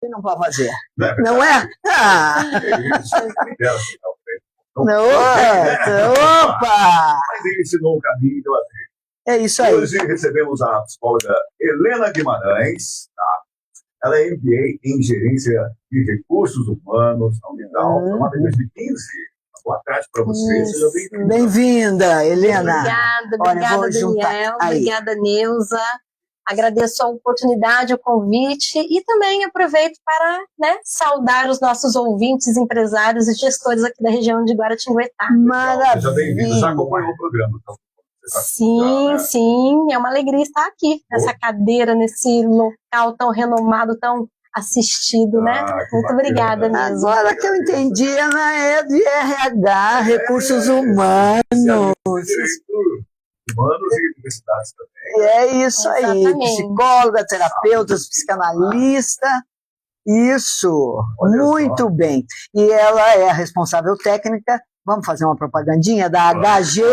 não pode fazer. Não é? Ah. Não, opa! Mas ele ensinou o caminho deu a trilha. É isso aí. Hoje recebemos a psicóloga Helena Guimarães, tá? Ela é MBA em Gerência de Recursos Humanos na Unidal, formada em 2015. Boa tarde para você, seja bem-vinda. Bem-vinda, Helena. Obrigada, Daniel. Obrigada, Neuza. Agradeço a oportunidade, o convite e também aproveito para saudar os nossos ouvintes, empresários e gestores aqui da região de Guaratinguetá. Maravilha. Seja bem-vindo, já acompanhou o programa. Então. Sim, é uma alegria estar aqui, nessa cadeira, nesse local tão renomado, tão assistido, né? Muito obrigada mesmo. Agora que eu entendi, ela é de RH, Recursos Humanos. Humanos e universidades também. É isso aí, psicóloga, terapeuta, psicanalista. Isso, muito bem. E ela é a responsável técnica, vamos fazer uma propagandinha, da HG,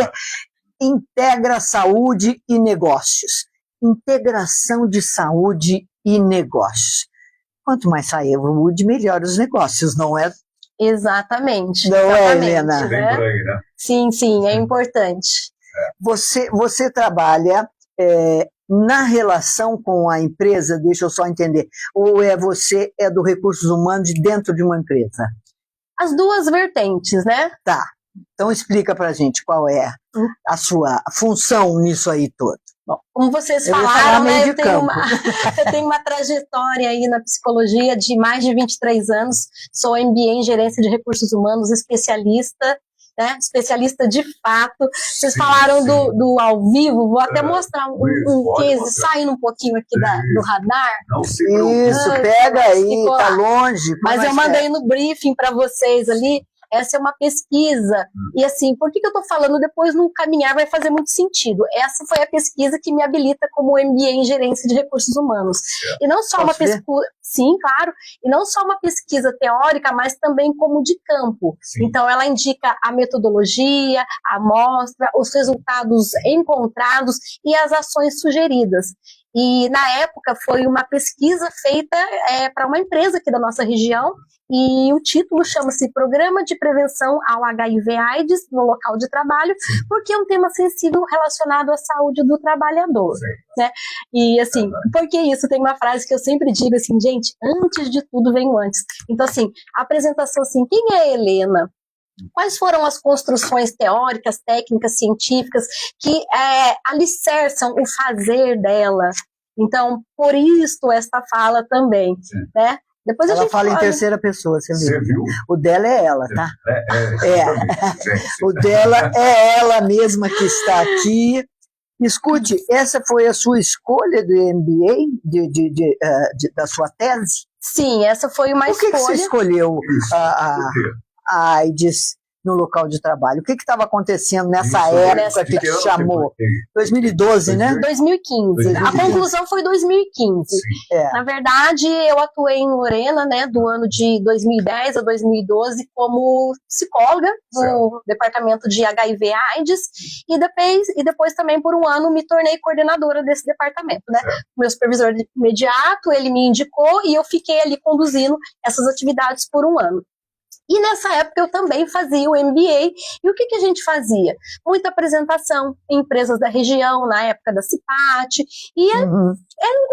Integra Saúde e Negócios. Integração de saúde e negócios. Quanto mais saúde, melhor os negócios, não é? Exatamente. Não é, Helena? Vem por aí, né? Sim, é importante. Você trabalha na relação com a empresa, deixa eu só entender, ou você é do Recursos Humanos dentro de uma empresa? As duas vertentes, né? Tá. Então explica pra gente qual é a sua função nisso aí todo. Bom, como vocês falaram, né, eu tenho uma trajetória aí na psicologia de mais de 23 anos, sou MBA em Gerência de Recursos Humanos, especialista, né, especialista de fato. Vocês falaram do ao vivo, vou até mostrar um case, saindo um pouquinho aqui do radar. Não se preocupe. Isso, pega aí, tá longe. Mas eu mandei no briefing para vocês ali. Essa é uma pesquisa, e assim, por que eu estou falando depois no caminhar vai fazer muito sentido. Essa foi a pesquisa que me habilita como MBA em Gerência de Recursos Humanos. E não só uma pesquisa, sim, claro, e não só uma pesquisa teórica, mas também como de campo. Sim. Então ela indica a metodologia, a amostra, os resultados encontrados e as ações sugeridas. E na época foi uma pesquisa feita para uma empresa aqui da nossa região, e o título chama-se Programa de Prevenção ao HIV/AIDS no Local de Trabalho, porque é um tema sensível relacionado à saúde do trabalhador, né? E assim, porque isso tem uma frase que eu sempre digo assim, gente, antes de tudo vem o antes. Então assim, a apresentação assim, quem é a Helena? Quais foram as construções teóricas, técnicas, científicas que alicerçam o fazer dela? Então, por isso esta fala também, né? Depois ela fala em terceira pessoa, você viu? O dela é ela, tá? O dela é ela mesma que está aqui. Escute, essa foi a sua escolha do MBA, da sua tese? Sim, essa foi uma escolha. Por que você escolheu a AIDS no local de trabalho? O que estava acontecendo nessa época que te chamou? 2012, né? 2015. A conclusão foi 2015. Na verdade, eu atuei em Lorena, né, do ano de 2010 a 2012 como psicóloga no departamento de HIV/AIDS e depois também por um ano me tornei coordenadora desse departamento, né? O meu supervisor imediato, ele me indicou e eu fiquei ali conduzindo essas atividades por um ano. E nessa época eu também fazia o MBA. E o que a gente fazia? Muita apresentação em empresas da região, na época da CIPAT. E,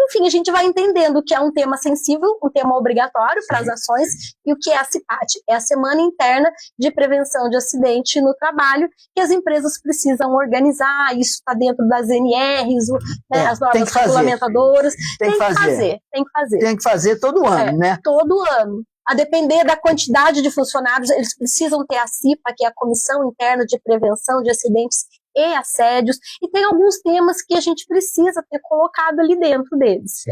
enfim, a gente vai entendendo que é um tema sensível, um tema obrigatório para as ações. E o que é a CIPAT? É a Semana Interna de Prevenção de Acidente no Trabalho, que as empresas precisam organizar. Isso está dentro das NRs, né, as normas regulamentadoras. Tem que fazer. Tem que fazer todo ano, né? Todo ano. A depender da quantidade de funcionários, eles precisam ter a CIPA, que é a Comissão Interna de Prevenção de Acidentes e Assédios, e tem alguns temas que a gente precisa ter colocado ali dentro deles.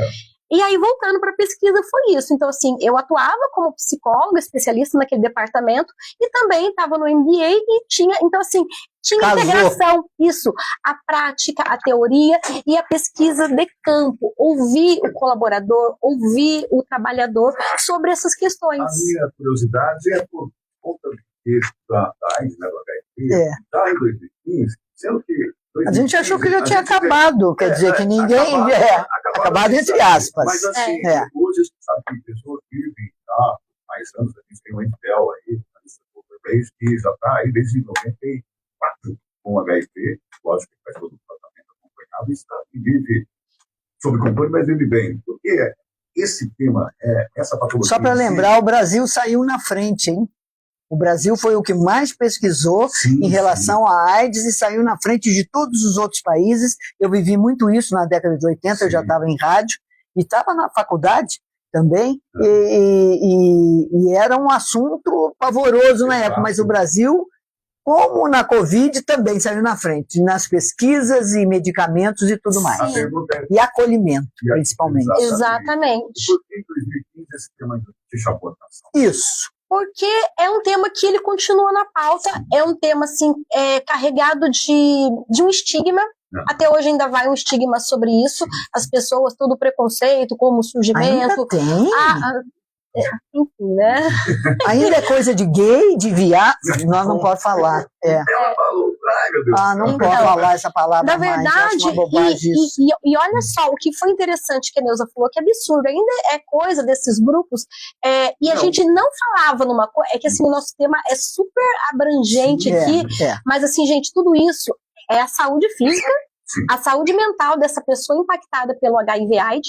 E aí, voltando para a pesquisa, foi isso. Então, assim, eu atuava como psicóloga, especialista naquele departamento, e também estava no MBA e tinha, então, assim, tinha integração, isso, a prática, a teoria e a pesquisa de campo, ouvir o colaborador, ouvir o trabalhador sobre essas questões. A minha curiosidade é por conta da AIDS, né, do HIV, já em 2015, sendo que A gente achou que já tinha acabado, quer dizer que ninguém... acabado entre aspas. Mas assim, hoje a gente sabe que pessoas vivem mais anos, a gente tem uma Intel aí, que já está aí desde 94 com HIV, lógico que faz todo o tratamento acompanhado e vive sob controle, mas vive bem. Porque esse tema, essa patologia... Só para lembrar, o Brasil saiu na frente, hein? O Brasil foi o que mais pesquisou em relação à AIDS e saiu na frente de todos os outros países. Eu vivi muito isso na década de 80, eu já estava em rádio e estava na faculdade também, e era um assunto pavoroso na época, mas o Brasil, como na Covid, também saiu na frente, nas pesquisas e medicamentos e tudo mais. E acolhimento, principalmente. Exatamente. Por que em 2015 esse tema te chamou a atenção? Isso. Porque é um tema que ele continua na pauta, é um tema assim, carregado de um estigma. Até hoje ainda vai um estigma sobre isso, as pessoas, todo preconceito, como surgimento. Ainda tem? Enfim, né? Ainda é coisa de gay, de viado, nós não podemos falar. Ela falou, ai meu Deus. Não pode falar essa palavra na mais, verdade, uma bobagem isso. E olha só, o que foi interessante que a Neuza falou, que absurdo, ainda é coisa desses grupos, e a gente não falava numa coisa, é que assim, o nosso tema é super abrangente aqui, mas assim, gente, tudo isso é a saúde física, a saúde mental dessa pessoa impactada pelo HIV/AIDS,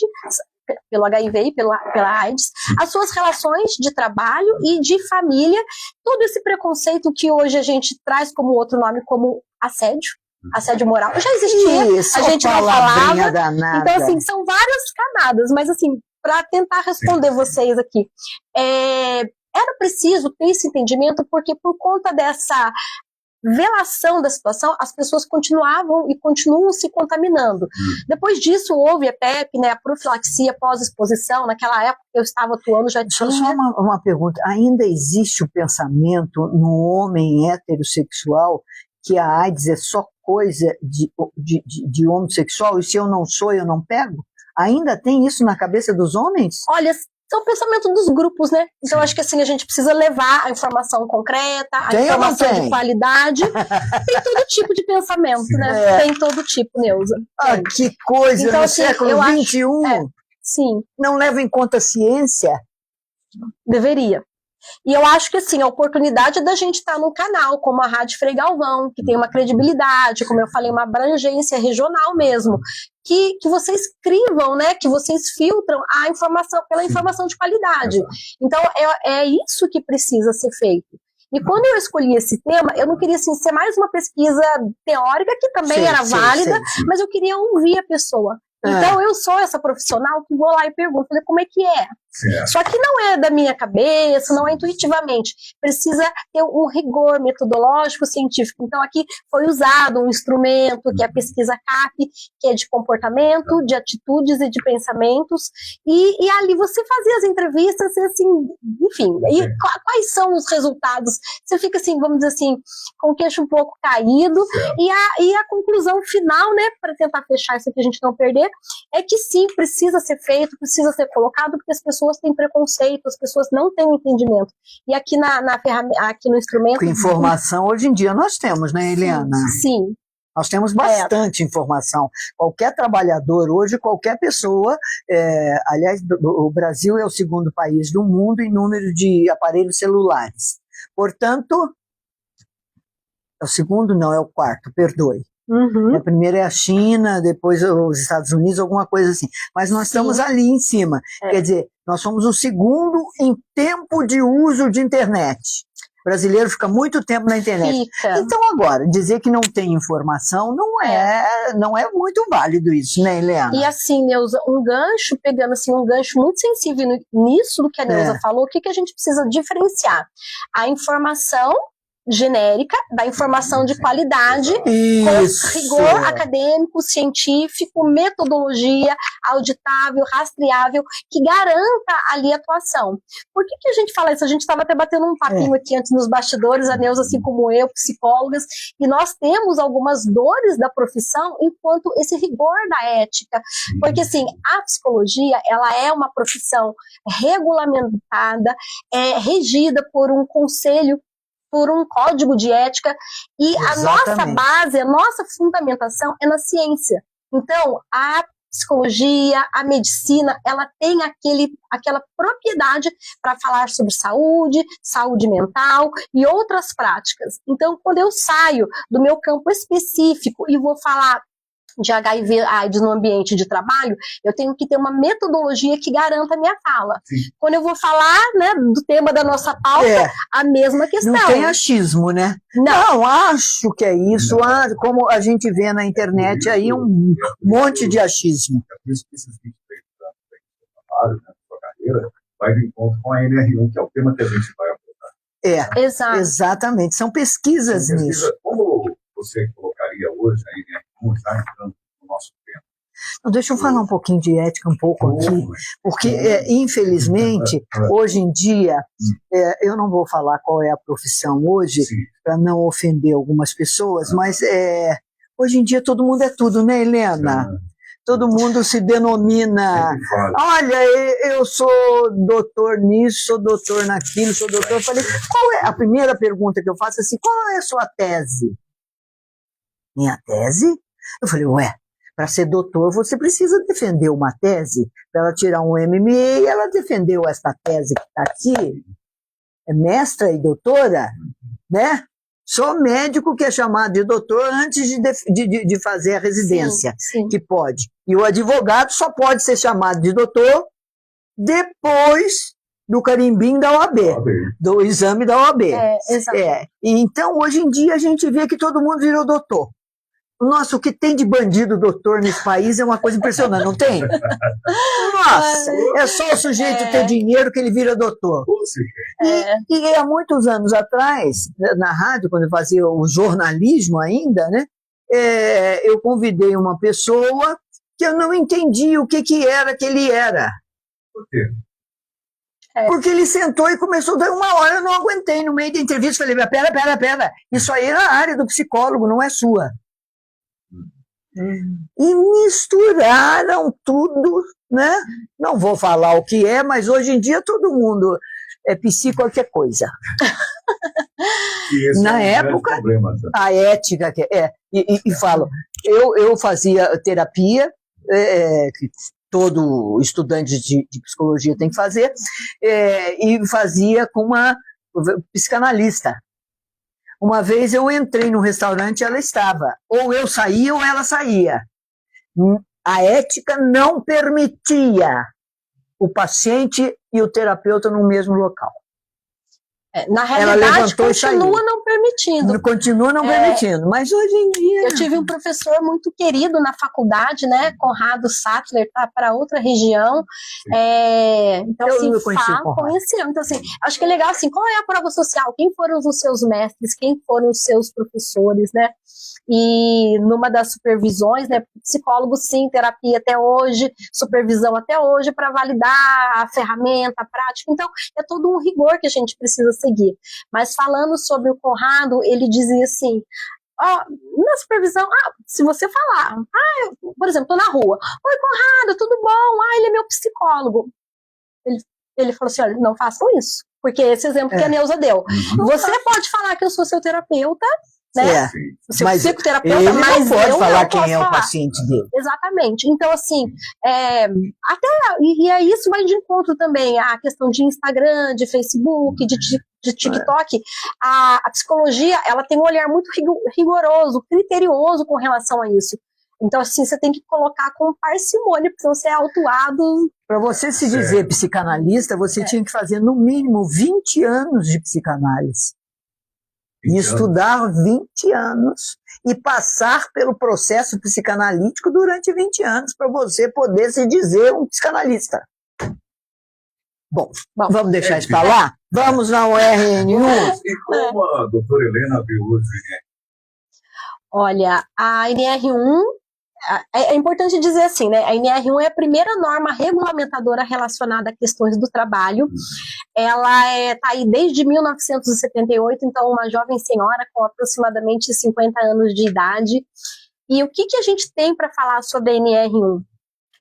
pelo HIV e pela AIDS, as suas relações de trabalho e de família, todo esse preconceito que hoje a gente traz como outro nome, como assédio moral, já existia, a gente não falava, então assim, são várias camadas, mas assim, para tentar responder vocês aqui, era preciso ter esse entendimento, porque por conta dessa velação da situação, as pessoas continuavam e continuam se contaminando. Depois disso, houve a PEP, né, a profilaxia pós-exposição, naquela época que eu estava atuando, já tinha... Só uma pergunta, ainda existe o pensamento no homem heterossexual que a AIDS é só coisa de homossexual, e se eu não sou, eu não pego? Ainda tem isso na cabeça dos homens? Olha, é o pensamento dos grupos, né? Então, acho que assim, a gente precisa levar a informação concreta, a informação de qualidade. Tem todo tipo de pensamento, né? Tem todo tipo, Neuza. Que coisa, então, no século XXI. Sim. Não leva em conta a ciência? Deveria. E eu acho que assim, a oportunidade da gente estar num canal como a Rádio Frei Galvão, que tem uma credibilidade, como eu falei, uma abrangência regional mesmo, que vocês crivam, né, que vocês filtram a informação pela informação de qualidade. Então é isso que precisa ser feito. E quando eu escolhi esse tema, eu não queria assim, ser mais uma pesquisa teórica, que também era válida, mas eu queria ouvir a pessoa. Então eu sou essa profissional que vou lá e pergunto, como é que é? Só que não é da minha cabeça, não é intuitivamente. Precisa ter um rigor metodológico, científico. Então aqui foi usado um instrumento que é a pesquisa CAP, que é de comportamento, de atitudes e de pensamentos. E ali você fazia as entrevistas, e assim, enfim. E quais são os resultados? Você fica assim, vamos dizer assim, com o queixo um pouco caído. E a conclusão final, né, para tentar fechar isso aqui, a gente não perder, é que sim, precisa ser feito, precisa ser colocado, porque as pessoas têm preconceito, as pessoas não têm entendimento. E aqui na ferramenta, aqui no instrumento... Com informação, hoje em dia nós temos, né, Eliana? Sim. Nós temos bastante informação. Qualquer trabalhador hoje, qualquer pessoa, aliás, o Brasil é o segundo país do mundo em número de aparelhos celulares. Portanto, é o segundo, não, é o quarto, perdoe. Uhum. Primeiro é a China, depois os Estados Unidos, alguma coisa assim. Mas nós estamos ali em cima. Quer dizer, nós somos o segundo em tempo de uso de internet. O brasileiro fica muito tempo na internet. Então agora, dizer que não tem informação não é muito válido isso, né, Helena? E assim, Neuza, pegando assim, um gancho muito sensível nisso do que a Neuza falou, o que a gente precisa diferenciar? A informação genérica, da informação de qualidade, com rigor acadêmico, científico, metodologia auditável, rastreável, que garanta ali a atuação. Por que a gente fala isso? A gente estava até batendo um papinho aqui antes nos bastidores, a Neuza, assim como eu, psicólogas, e nós temos algumas dores da profissão enquanto esse rigor da ética, porque assim, a psicologia, ela é uma profissão regulamentada, regida por um conselho por um código de ética, e a nossa base, a nossa fundamentação é na ciência. Então, a psicologia, a medicina, ela tem aquela propriedade para falar sobre saúde, saúde mental e outras práticas. Então, quando eu saio do meu campo específico e vou falar de HIV/AIDS no ambiente de trabalho, eu tenho que ter uma metodologia que garanta a minha fala. Sim. Quando eu vou falar, né, do tema da nossa pauta, a mesma questão. Não tem achismo, né? Não, acho que é isso. Como a gente vê na internet aí, um monte de achismo. É por isso que esses 23 anos de trabalho, né, sua carreira, vai de encontro com a NR1, que é o tema que a gente vai abordar. Exato. Exatamente. São pesquisas nisso. Como você colocaria hoje a NR1 está entrando no nosso tema? Então, deixa eu falar um pouquinho de ética um pouco aqui, porque, infelizmente, hoje em dia, eu não vou falar qual é a profissão hoje, para não ofender algumas pessoas, mas hoje em dia todo mundo é tudo, né, Helena? Todo mundo se denomina, olha, eu sou doutor nisso, sou doutor naquilo, sou doutor. Eu falei, qual é a primeira pergunta que eu faço assim, qual é a sua tese? Minha tese? Eu falei, para ser doutor você precisa defender uma tese. Para ela tirar um MBA, ela defendeu esta tese que está aqui, é mestra e doutora, né? Só médico que é chamado de doutor antes de fazer a residência, sim. Que pode. E o advogado só pode ser chamado de doutor depois do carimbinho da OAB, do exame da OAB. Exatamente. E então, hoje em dia, a gente vê que todo mundo virou doutor. Nossa, o que tem de bandido doutor nesse país é uma coisa impressionante, não tem? Nossa, é só o sujeito ter dinheiro que ele vira doutor. E há muitos anos atrás, na rádio, quando eu fazia o jornalismo ainda, né, eu convidei uma pessoa que eu não entendi o que era que ele era. Por quê? Porque ele sentou e começou a dar uma hora, eu não aguentei no meio da entrevista, falei, pera, isso aí é a área do psicólogo, não é sua. E misturaram tudo, né? Não vou falar o que é, mas hoje em dia todo mundo é psi qualquer coisa. Na época, a ética e falo, eu fazia terapia, que todo estudante de psicologia tem que fazer, e fazia com uma psicanalista. Uma vez eu entrei num restaurante e ela estava. Ou eu saía ou ela saía. A ética não permitia o paciente e o terapeuta no mesmo local. Na realidade, continua não permitindo. Continua não permitindo, mas hoje em dia... Eu tive um professor muito querido na faculdade, né, Conrado Sattler, para outra região. Então, assim, conheceu. Então, assim, acho que é legal, assim, qual é a prova social? Quem foram os seus mestres? Quem foram os seus professores, né? E numa das supervisões, né, psicólogo sim, terapia até hoje, supervisão até hoje, para validar a ferramenta, a prática. Então, é todo um rigor que a gente precisa seguir. Mas falando sobre o Conrado, ele dizia assim, na supervisão, se você falar, por exemplo, tô na rua, oi Conrado, tudo bom? Ele é meu psicólogo. Ele falou assim, olha, não façam isso, porque esse exemplo que a Neuza deu. Você pode falar que eu sou seu terapeuta, né? Seu psicoterapeuta, ele mas não pode falar não quem é falar. O paciente dele. Exatamente. Então, assim, e aí isso vai de encontro também à questão de Instagram, de Facebook, de TikTok. A psicologia, ela tem um olhar muito rigoroso, criterioso com relação a isso. Então, assim, você tem que colocar com parcimônia, porque senão você é autuado. Para você se dizer psicanalista, você tinha que fazer no mínimo 20 anos de psicanálise. E estudar 20 anos e passar pelo processo psicanalítico durante 20 anos para você poder se dizer um psicanalista. Bom, vamos deixar isso para lá? Vamos na URN1. E como a doutora Helena viu hoje? Olha, a NR1, é importante dizer assim, né? A NR1 é a primeira norma regulamentadora relacionada a questões do trabalho. Ela está aí desde 1978, então uma jovem senhora com aproximadamente 50 anos de idade. E o que a gente tem para falar sobre a NR1?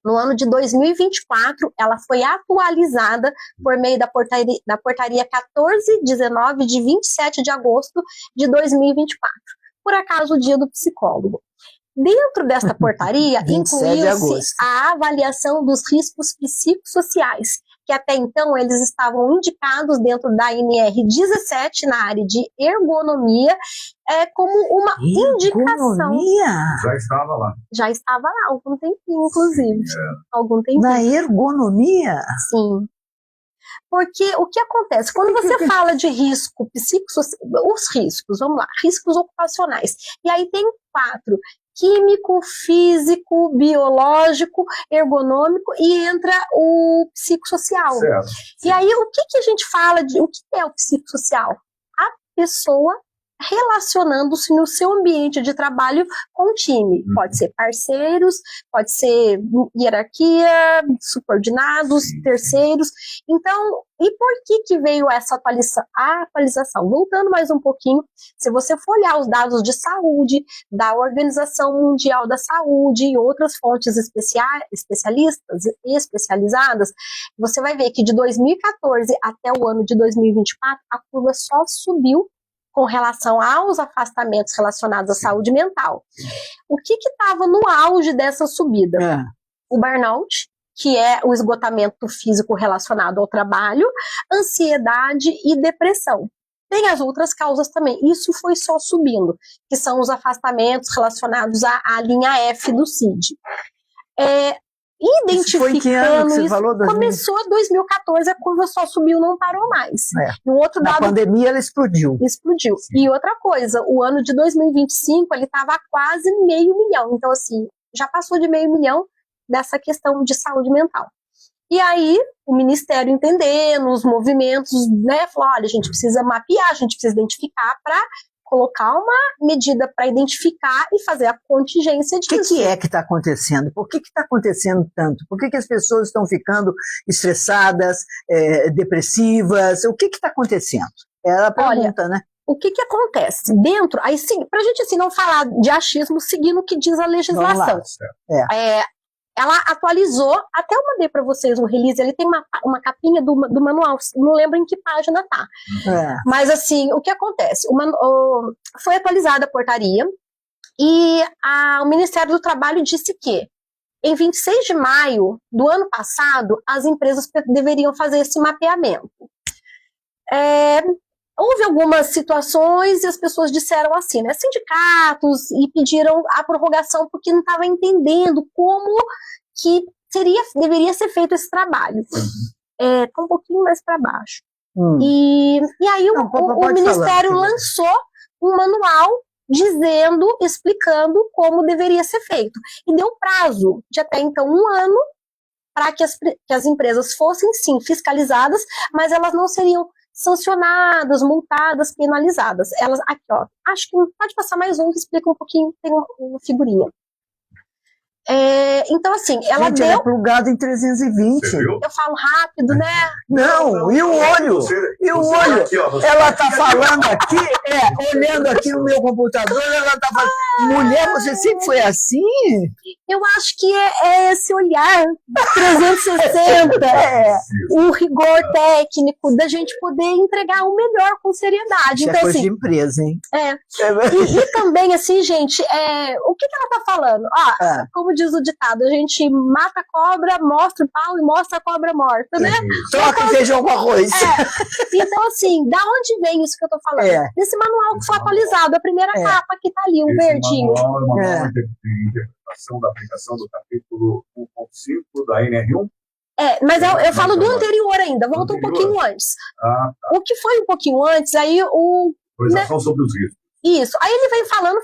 No ano de 2024, ela foi atualizada por meio da portaria 1419, de 27 de agosto de 2024. Por acaso, o dia do psicólogo. Dentro desta portaria, incluiu-se a avaliação dos riscos psicossociais, que até então eles estavam indicados dentro da NR17 na área de ergonomia, como uma indicação. Já estava lá. Já estava lá, há algum tempinho, inclusive. Algum tempinho. Na ergonomia? Sim. Porque o que acontece? Quando você fala de risco psicossocial, os riscos, vamos lá, riscos ocupacionais. E aí tem 4. Químico, físico, biológico, ergonômico, e entra o psicossocial. Certo. E aí, o que a gente fala o que é o psicossocial? A pessoa relacionando-se no seu ambiente de trabalho com o time. Pode ser parceiros, pode ser hierarquia, subordinados, terceiros. Então, e por que veio essa atualização? Voltando mais um pouquinho, se você for olhar os dados de saúde da Organização Mundial da Saúde e outras fontes especialistas e especializadas, você vai ver que de 2014 até o ano de 2024, a curva só subiu com relação aos afastamentos relacionados à saúde mental. O que estava no auge dessa subida? O burnout, que é o esgotamento físico relacionado ao trabalho, ansiedade e depressão. Tem as outras causas também. Isso foi só subindo, que são os afastamentos relacionados à linha F do CID. Identificando isso, começou em 2014, a curva só subiu, não parou mais. No outro Na pandemia ela explodiu. Explodiu. E outra coisa, o ano de 2025 ele estava a quase 500 mil. Então, assim, já passou de 500 mil dessa questão de saúde mental. E aí, o Ministério entendendo os movimentos, né, falou, olha, a gente precisa mapear, a gente precisa identificar para colocar uma medida para identificar e fazer a contingência disso. O que é que está acontecendo? Por que está acontecendo tanto? Por que as pessoas estão ficando estressadas, depressivas? O que está acontecendo? Era a pergunta, né? O que acontece? Dentro, aí para a gente assim, não falar de achismo, seguindo o que diz a legislação. Ela atualizou, até eu mandei para vocês um release, ele tem uma capinha do manual, não lembro em que página tá. Mas assim, o que acontece? Foi atualizada a portaria e o Ministério do Trabalho disse que em 26 de maio do ano passado, as empresas deveriam fazer esse mapeamento. Houve algumas situações e as pessoas disseram assim, né, sindicatos, e pediram a prorrogação porque não estava entendendo como que deveria ser feito esse trabalho. Tá um pouquinho mais para baixo. E aí o Ministério lançou um manual explicando como deveria ser feito. E deu prazo de até então 1 ano para que as empresas fossem, sim, fiscalizadas, mas elas não seriam sancionadas, multadas, penalizadas. Elas, aqui, ó, acho que pode passar mais que explica um pouquinho, tem uma figurinha. Então, assim, ela Gente, deu... ela é plugada em 320. Eu falo rápido, né? Não, e o olho? E o olho? Ela está falando aqui, olhando aqui no meu computador, ela está falando, mulher, você sempre foi assim? Eu acho que é esse olhar 360, o rigor técnico, da gente poder entregar o melhor com seriedade. Isso então, é coisa assim, de empresa, hein? E também, assim, gente, o que ela está falando? Como diz o ditado, a gente mata a cobra, mostra o pau e mostra a cobra morta, né? Troca feijão com arroz. Então, assim, da onde vem isso que eu tô falando? Nesse manual que foi atualizado, a primeira capa que tá ali, um verdinho. Manual é uma nova interpretação da aplicação do capítulo 1.5 da NR1? Mas eu falo do anterior ainda, volta um pouquinho antes. O que foi um pouquinho antes, aí Autorização sobre os riscos. Isso. Aí ele vem fala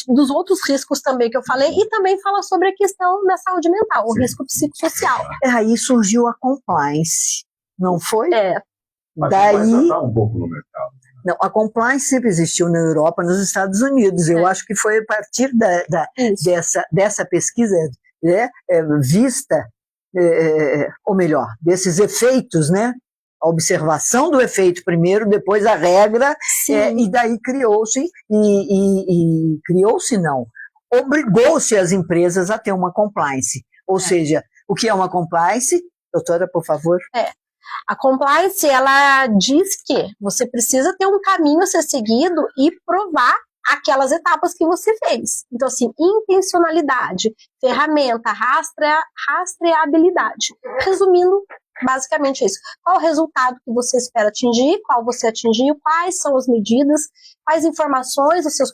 dos outros riscos também que eu falei e também fala sobre a questão da saúde mental, o risco psicossocial. Aí surgiu a compliance, não foi? Mas daí já está um pouco no mercado. Não, a compliance sempre existiu na Europa, nos Estados Unidos. Eu acho que foi a partir dessa pesquisa vista, ou melhor, desses efeitos, né? A observação do efeito primeiro, depois a regra, e daí criou-se, criou-se não, obrigou-se as empresas a ter uma compliance, ou seja, O que é uma compliance? Doutora, por favor. A compliance, ela diz que você precisa ter um caminho a ser seguido e provar aquelas etapas que você fez. Então, assim, intencionalidade, ferramenta, rastreabilidade. Resumindo, basicamente isso. Qual o resultado que você espera atingir, qual você atingiu, quais são as medidas, quais informações os seus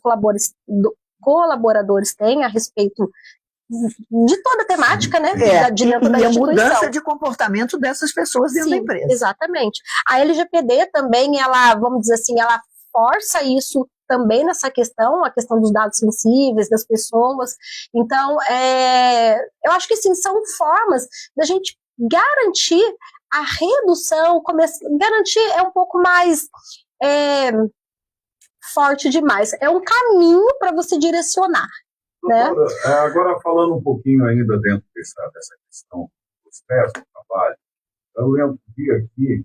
colaboradores têm a respeito de toda a temática, né? De dentro da e a instituição. mudança de comportamento dessas pessoas dentro da empresa. Exatamente. A LGPD também, ela, vamos dizer assim, ela força isso também nessa questão, a questão dos dados sensíveis, das pessoas. Então, eu acho que sim, são formas da gente garantir a redução, garantir é um pouco mais forte demais. É um caminho para você direcionar. Doutora, né? Agora falando um pouquinho ainda dentro dessa questão do estresse do trabalho, eu lembro que aqui,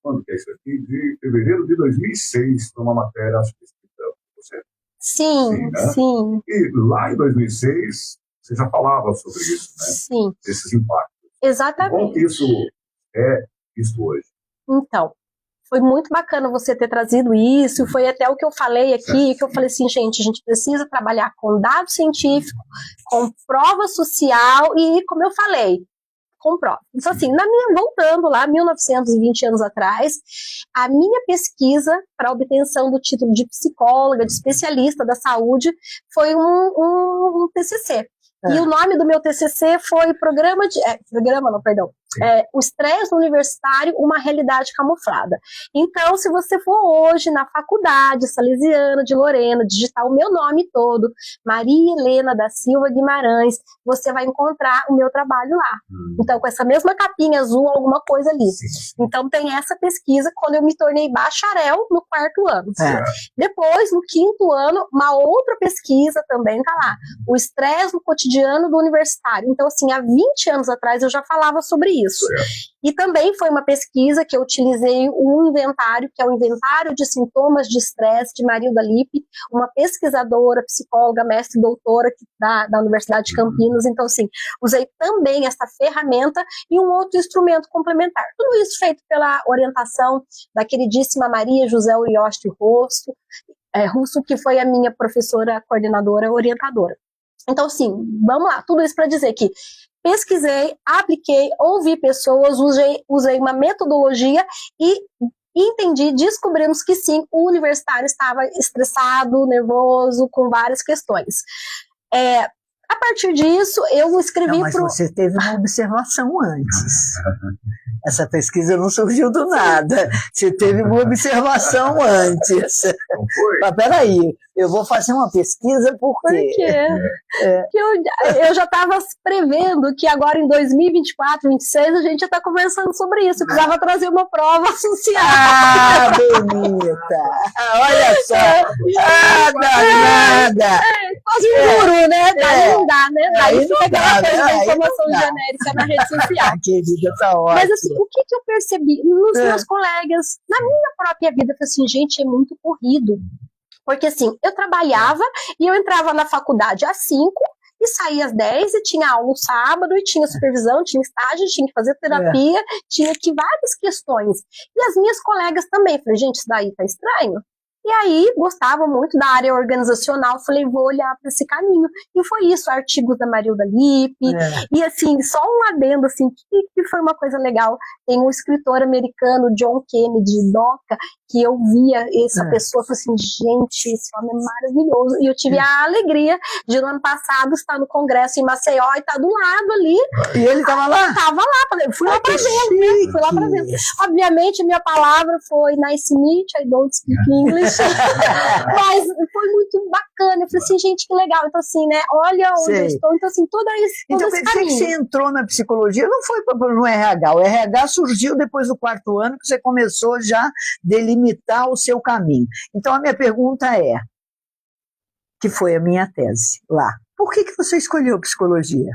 quando que é isso aqui? De fevereiro de 2006, foi uma matéria, acho que escrita por você. Sim, né? sim. E lá em 2006, você já falava sobre isso, né? Sim. Esses impactos. Exatamente. Como que isso é visto hoje? Então, foi muito bacana você ter trazido isso, foi até o que eu falei aqui, que eu falei assim, gente, a gente precisa trabalhar com dado científico, com prova social e, como eu falei, com prova. Então, assim, voltando lá, 1920 anos atrás, a minha pesquisa para obtenção do título de psicóloga, de especialista da saúde, foi um TCC. E o nome do meu TCC foi o estresse universitário, uma realidade camuflada. Então, se você for hoje na faculdade Salesiana de Lorena, digitar o meu nome todo, Maria Helena da Silva Guimarães, você vai encontrar o meu trabalho lá. Então, com essa mesma capinha azul, alguma coisa ali. Então, tem essa pesquisa quando eu me tornei bacharel no 4º ano. Depois, no 5º ano, uma outra pesquisa também está lá. O estresse no cotidiano do universitário. Então, assim, há 20 anos atrás eu já falava sobre isso. E também foi uma pesquisa que eu utilizei um inventário, que é o Inventário de Sintomas de Estresse, de Marilda Lippe, uma pesquisadora, psicóloga, mestre e doutora da Universidade de Campinas. Então, assim, usei também essa ferramenta e um outro instrumento complementar. Tudo isso feito pela orientação da queridíssima Maria José Urioste Russo, que foi a minha professora, coordenadora, orientadora. Então, sim, vamos lá, tudo isso para dizer que pesquisei, apliquei, ouvi pessoas, usei uma metodologia e descobrimos que sim, o universitário estava estressado, nervoso, com várias questões. A partir disso, eu escrevi... Mas você teve uma observação antes. Essa pesquisa não surgiu do nada. Você teve uma observação antes. Mas peraí, eu vou fazer uma pesquisa por quê? Porque eu já estava prevendo que agora em 2024, 2026, a gente já está conversando sobre isso. Eu precisava trazer uma prova social. Ah, bonita! Olha só! Nada! Quase um guru, né? Daí não dá, né? Daí fica aquela coisa da informação genérica na rede social. Querida, tá ótimo. Mas assim, o que eu percebi nos meus colegas, na minha própria vida, foi assim, gente, é muito corrido. Porque assim, eu trabalhava e eu entrava na faculdade às 5 e saía às 10 e tinha aula no sábado e tinha supervisão, tinha estágio, tinha que fazer terapia, tinha que várias questões. E as minhas colegas também, falei, gente, isso daí tá estranho. E aí, gostava muito da área organizacional, falei, vou olhar para esse caminho. E foi isso, artigos da Marilda Lippe, e assim, só um adendo, assim, que foi uma coisa legal. Tem um escritor americano, John Kennedy, Doca, que eu via essa pessoa, falei assim, gente, esse homem é maravilhoso. E eu tive a alegria de, no ano passado, estar no congresso em Maceió e estar do lado ali. E ele estava lá? Tava lá, fui lá para ver, fui lá para ver. Obviamente, minha palavra foi nice meet, I don't speak English. Mas foi muito bacana. Eu falei assim, gente, que legal. Então, assim, né? Olha onde eu estou. Então, assim, todo esse caminho. Que você entrou na psicologia, não foi no RH. O RH surgiu depois do 4º ano, que você começou já a delimitar o seu caminho. Então, a minha pergunta que foi a minha tese lá. Por que você escolheu psicologia?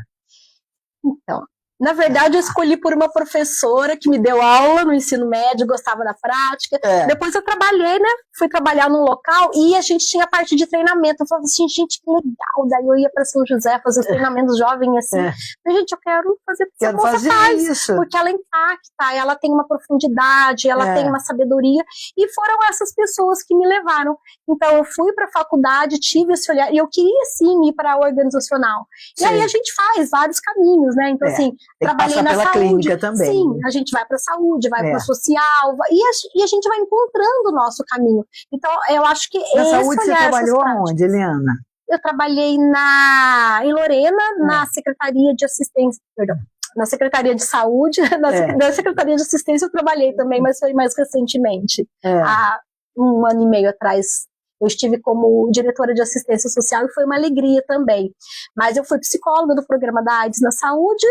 Então, Na verdade, eu escolhi por uma professora que me deu aula no ensino médio, gostava da prática. Depois eu trabalhei, né? Fui trabalhar num local e a gente tinha parte de treinamento. Eu falava assim, gente, que legal. Daí eu ia para São José fazer os treinamentos jovens assim. Mas, gente, eu quero fazer o que essa moça faz. Isso. Porque ela impacta, ela tem uma profundidade, ela tem uma sabedoria. E foram essas pessoas que me levaram. Então, eu fui para a faculdade, tive esse olhar. E eu queria, sim, ir para a organizacional. E aí a gente faz vários caminhos, né? Então, assim, trabalhei na saúde. Clínica também. Sim, a gente vai para a saúde, vai para a social, e a gente vai encontrando o nosso caminho. Então, eu acho que na saúde você trabalhou onde, Eliana? Eu trabalhei em Lorena, na Secretaria de Assistência, na Secretaria de Saúde, na Secretaria de Assistência eu trabalhei também, mas foi mais recentemente, há 1 ano e meio atrás. Eu estive como diretora de assistência social e foi uma alegria também. Mas eu fui psicóloga do programa da AIDS na saúde,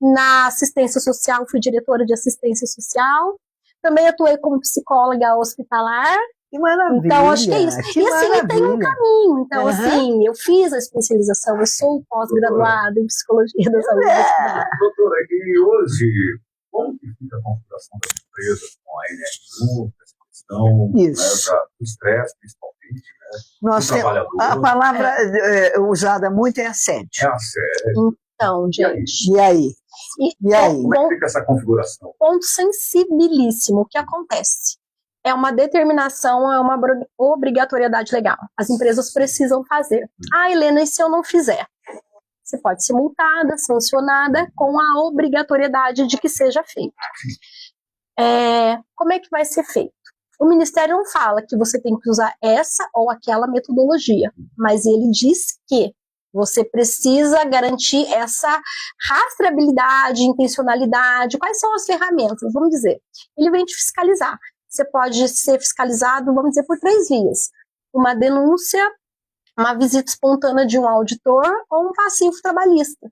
na assistência social fui diretora de assistência social, também atuei como psicóloga hospitalar. Que maravilha! Então, acho que é isso. E assim, tem um caminho. Então, assim, eu fiz a especialização, eu sou pós-graduada em psicologia da saúde. Doutora, e hoje, como que fica a configuração das empresas com a NR1, essa questão do estresse, principalmente? A palavra usada muito é assédio. É assédio. Então, gente. E aí? Como é que fica essa configuração? Ponto sensibilíssimo. O que acontece? É uma determinação, é uma obrigatoriedade legal. As empresas precisam fazer. Helena, e se eu não fizer? Você pode ser multada, sancionada, com a obrigatoriedade de que seja feito. Como é que vai ser feito? O Ministério não fala que você tem que usar essa ou aquela metodologia, mas ele diz que você precisa garantir essa rastreabilidade, intencionalidade. Quais são as ferramentas? Vamos dizer, ele vem te fiscalizar. Você pode ser fiscalizado, vamos dizer, por 3 vias. Uma denúncia, uma visita espontânea de um auditor ou um passivo trabalhista.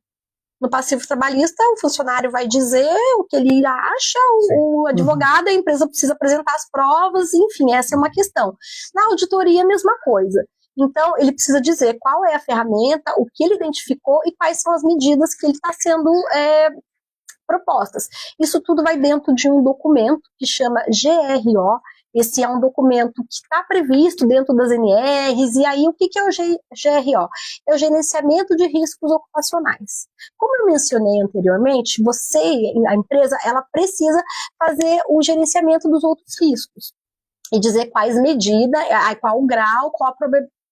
No passivo trabalhista, o funcionário vai dizer o que ele acha, o advogado, a empresa precisa apresentar as provas, enfim, essa é uma questão. Na auditoria, a mesma coisa. Então, ele precisa dizer qual é a ferramenta, o que ele identificou e quais são as medidas que ele está sendo propostas. Isso tudo vai dentro de um documento que chama GRO. Esse é um documento que está previsto dentro das NRs, e aí o que é o GRO? É o gerenciamento de riscos ocupacionais. Como eu mencionei anteriormente, a empresa, ela precisa fazer o gerenciamento dos outros riscos e dizer quais medidas, qual o grau, qual a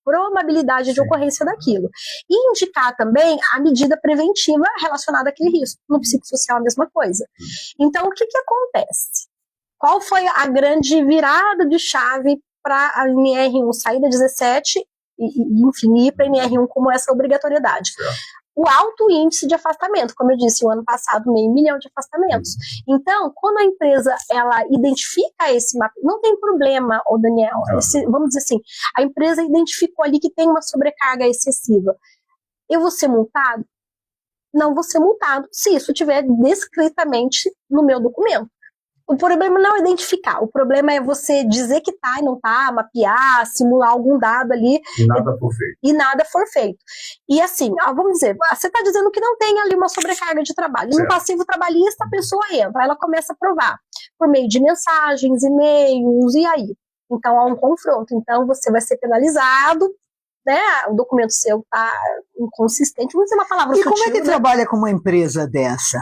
probabilidade de ocorrência daquilo. E indicar também a medida preventiva relacionada àquele risco. No psicossocial, a mesma coisa. Então, o que acontece? Qual foi a grande virada de chave para a NR1 sair da 17 e enfim, ir para a NR1 como essa obrigatoriedade? O alto índice de afastamento, como eu disse, o ano passado, 500 mil de afastamentos. Então, quando a empresa ela identifica esse mapa, não tem problema, Daniel, vamos dizer assim, a empresa identificou ali que tem uma sobrecarga excessiva. Eu vou ser multado? Não vou ser multado se isso estiver descritamente no meu documento. O problema não é identificar, o problema é você dizer que tá e não tá, mapear, simular algum dado ali. E nada for feito. E assim, vamos dizer, você está dizendo que não tem ali uma sobrecarga de trabalho. No passivo trabalhista, a pessoa entra, ela começa a provar, por meio de mensagens, e-mails, e aí? Então há um confronto, então você vai ser penalizado, né? O documento seu está inconsistente, vamos dizer uma palavra sutil. E como é que trabalha com uma empresa dessa?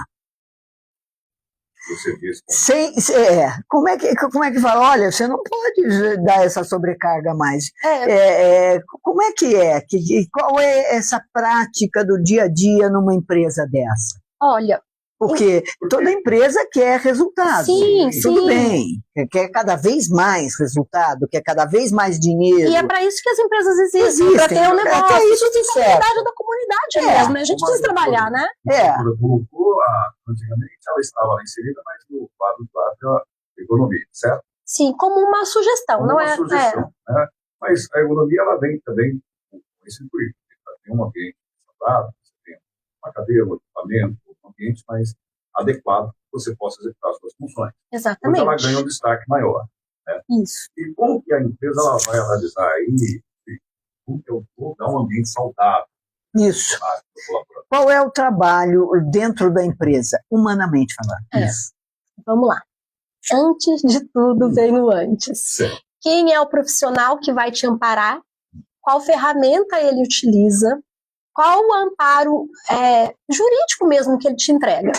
Como é que fala? Olha, você não pode dar essa sobrecarga mais. Como é que é? Qual é essa prática do dia a dia numa empresa dessa? Olha, porque toda empresa quer resultado. Sim, tudo bem. Quer cada vez mais resultado, quer cada vez mais dinheiro. E é para isso que as empresas existem, para ter um negócio, isso de comunidade da comunidade mesmo, né? A gente precisa trabalhar, né? Antigamente ela estava lá inserida, mas no quadro da economia, certo? Sim, como uma sugestão, como não uma sugestão, né? Mas a economia ela vem também com esse intuito. Tem um ambiente saudável, você tem uma cadeia, um equipamento, um ambiente mais adequado que você possa executar as suas funções. Exatamente. Então ela ganha um destaque maior. Né? Isso. E como que a empresa ela vai analisar aí como que eu vou dar um ambiente saudável? Isso. Qual é o trabalho dentro da empresa, humanamente falando? Isso. Vamos lá. Antes de tudo, vem o antes. Sim. Quem é o profissional que vai te amparar? Qual ferramenta ele utiliza? Qual o amparo jurídico mesmo que ele te entrega?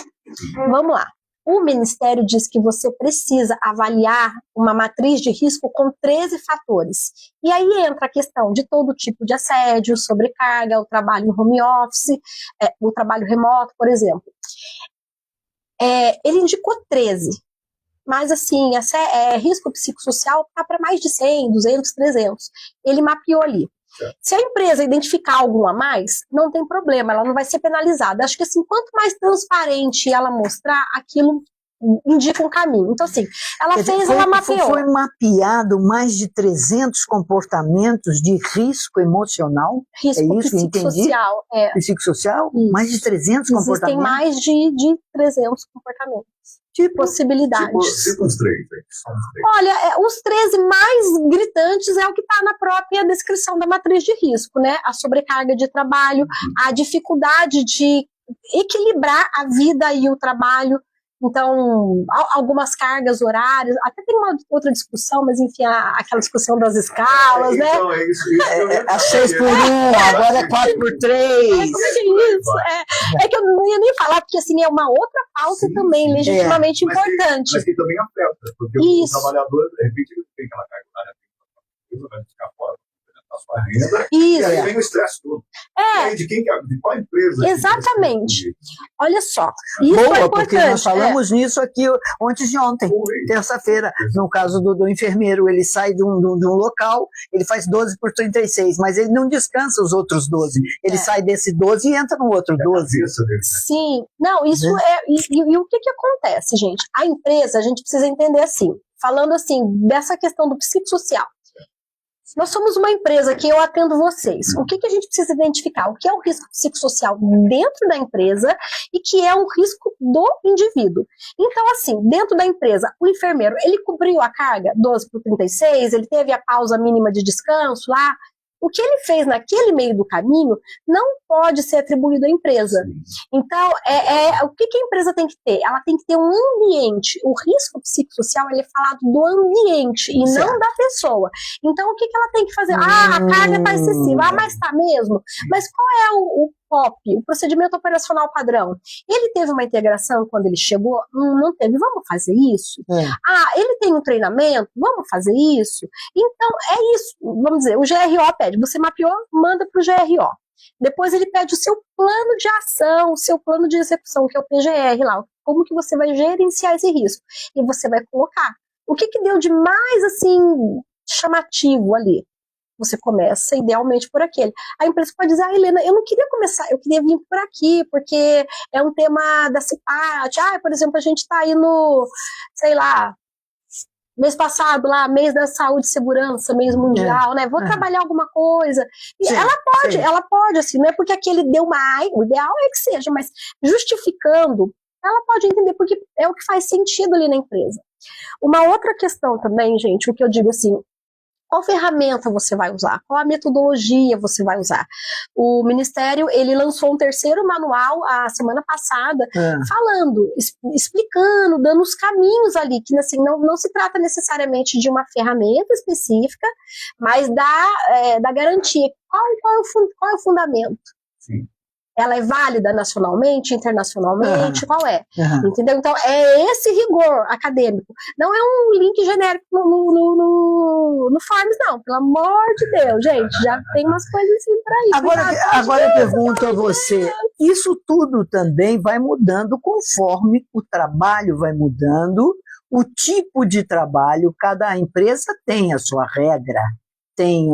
Vamos lá. O Ministério diz que você precisa avaliar uma matriz de risco com 13 fatores. E aí entra a questão de todo tipo de assédio, sobrecarga, o trabalho em home office, o trabalho remoto, por exemplo. Ele indicou 13. Mas, assim, risco psicossocial está para mais de 100, 200, 300. Ele mapeou ali. Se a empresa identificar algum a mais, não tem problema, ela não vai ser penalizada. Acho que, assim, quanto mais transparente ela mostrar, aquilo indica um caminho. Então, assim, ela mapeou. Foi mapeado mais de 300 comportamentos de risco emocional? Risco psicossocial. Psicossocial? Isso. Mais de 300 comportamentos? Existem mais de 300 comportamentos. Possibilidades. Tipo uns 3. Olha, os 13 mais gritantes é o que está na própria descrição da matriz de risco, né? A sobrecarga de trabalho, a dificuldade de equilibrar a vida e o trabalho. Então, algumas cargas horárias, até tem uma outra discussão, mas enfim, aquela discussão das escalas, né? Então, é isso. É 6 por 1, agora é 4 por 3. É que eu não ia nem falar, porque assim, é uma outra pauta também legitimamente importante. Mas que também afeta, porque o trabalhador, de repente, ele tem aquela carga horária, vai ficar fora da sua renda, e aí vem o estresse todo. E aí, de qual empresa? Exatamente. Olha só, isso Boa, é importante. Porque nós falamos nisso aqui antes de ontem, terça-feira. No caso do enfermeiro, ele sai de um local, ele faz 12 por 36, mas ele não descansa os outros 12. Ele sai desse 12 e entra no outro 12. Sim, não, isso E o que acontece, gente? A empresa, a gente precisa entender assim, falando assim, dessa questão do psicossocial. Nós somos uma empresa que eu atendo vocês. O que a gente precisa identificar? O que é o risco psicossocial dentro da empresa e que é um risco do indivíduo. Então, assim, dentro da empresa, o enfermeiro, ele cobriu a carga 12 por 36, ele teve a pausa mínima de descanso lá. O que ele fez naquele meio do caminho não pode ser atribuído à empresa. Então, o que a empresa tem que ter? Ela tem que ter um ambiente. O risco psicossocial ele é falado do ambiente e não da pessoa. Então, o que ela tem que fazer? A carga está excessiva. Mas está mesmo? Mas qual é o POP, o procedimento operacional padrão? Ele teve uma integração quando ele chegou? Não teve. Vamos fazer isso? Ele tem um treinamento? Vamos fazer isso? Então, é isso. Vamos dizer, o GRO pede. Você mapeou, manda para o GRO. Depois ele pede o seu plano de ação, o seu plano de execução, que é o PGR lá. Como que você vai gerenciar esse risco? E você vai colocar. O que deu de mais, assim, chamativo ali? Você começa, idealmente, por aquele. A empresa pode dizer, Helena, eu não queria começar, eu queria vir por aqui, porque é um tema da CIPAT. Por exemplo, a gente está aí no, sei lá, mês passado lá, mês da saúde e segurança, mês mundial, né? Vou trabalhar alguma coisa. E ela pode, assim, não é porque aquele deu mais, o ideal é que seja, mas justificando, ela pode entender porque é o que faz sentido ali na empresa. Uma outra questão também, gente, o que eu digo assim, qual ferramenta você vai usar? Qual a metodologia você vai usar? O Ministério, ele lançou um terceiro manual a semana passada, falando, explicando, dando os caminhos ali, que assim, não se trata necessariamente de uma ferramenta específica, mas da garantia. Qual é o fundamento? Sim. Ela é válida nacionalmente, internacionalmente, qual é? Entendeu? Então, é esse rigor acadêmico. Não é um link genérico no Forms, não. Pelo amor de Deus, gente. Já tem umas coisas assim pra isso. Agora eu pergunto a você, isso tudo também vai mudando conforme o trabalho vai mudando, o tipo de trabalho, cada empresa tem a sua regra, tem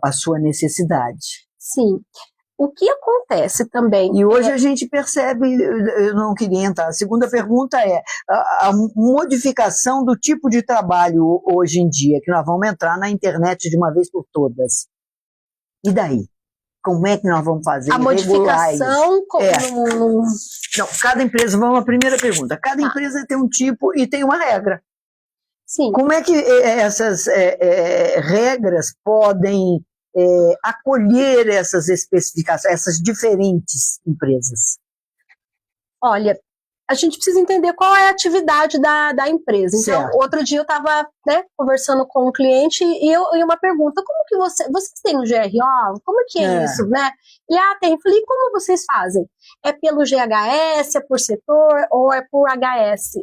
a sua necessidade. Sim. O que acontece também... E hoje a gente percebe, eu não queria entrar, a segunda pergunta é a modificação do tipo de trabalho hoje em dia, que nós vamos entrar na internet de uma vez por todas. E daí? Como é que nós vamos fazer? A modificação... Não, cada empresa, vamos à primeira pergunta, cada empresa tem um tipo e tem uma regra. Sim. Como é que essas regras podem acolher essas especificações, essas diferentes empresas? Olha, a gente precisa entender qual é a atividade da empresa. Então, Certo. outro dia eu estava conversando com um cliente e uma pergunta, como que vocês têm o GRO? Como que é isso, né? E tem. Eu falei, como vocês fazem? É pelo GHS, é por setor ou é por HS?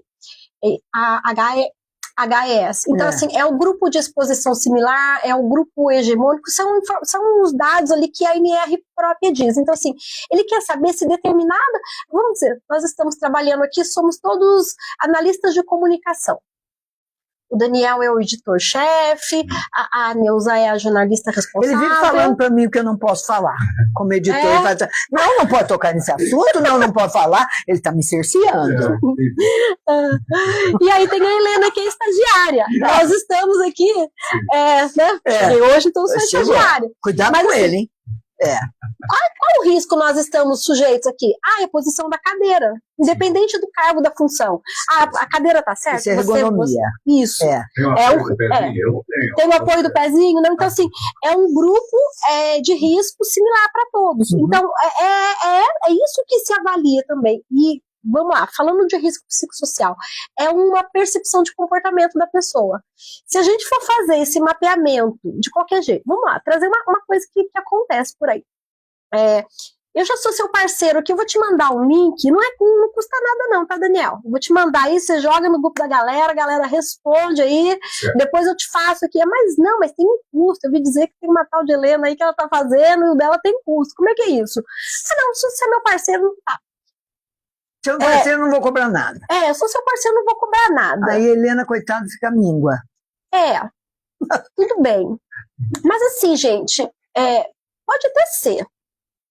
HES. Então, assim, é o grupo de exposição similar, é o grupo hegemônico, são os dados ali que a ANR própria diz. Então, assim, ele quer saber se determinada, vamos dizer, nós estamos trabalhando aqui, somos todos analistas de comunicação. O Daniel é o editor-chefe, a Neuza é a jornalista responsável. Ele vive falando para mim o que eu não posso falar, como editor. Ele fala assim, não pode tocar nesse assunto, não pode falar. Ele está me cerceando. E aí tem a Helena, que é estagiária. Nós estamos aqui, E hoje então sou estagiária. Cuidado mas, com assim, ele, hein? Qual o risco nós estamos sujeitos aqui? É a posição da cadeira, independente do cargo, da função. A cadeira está certa? Isso é ergonomia. Isso. Tem um apoio do pezinho? Eu não tenho. Tem o apoio do pezinho, né? Então, assim, é um grupo de risco similar para todos. Então, é isso que se avalia também. E, vamos lá, falando de risco psicossocial, é uma percepção de comportamento da pessoa. Se a gente for fazer esse mapeamento de qualquer jeito, vamos lá, trazer uma coisa que acontece por aí. Eu já sou seu parceiro aqui, eu vou te mandar um link, não custa nada não, tá, Daniel? Eu vou te mandar aí, você joga no grupo da galera, a galera responde aí, depois eu te faço aqui. Mas tem um custo, eu vi dizer que tem uma tal de Helena aí que ela tá fazendo, e o dela tem custo. Como é que é isso? Não, se você é meu parceiro, não tá. Seu parceiro, não vou cobrar nada. Eu sou seu parceiro, não vou cobrar nada. Aí Helena, coitada, fica míngua. Tudo bem. Mas assim, gente, pode até ser,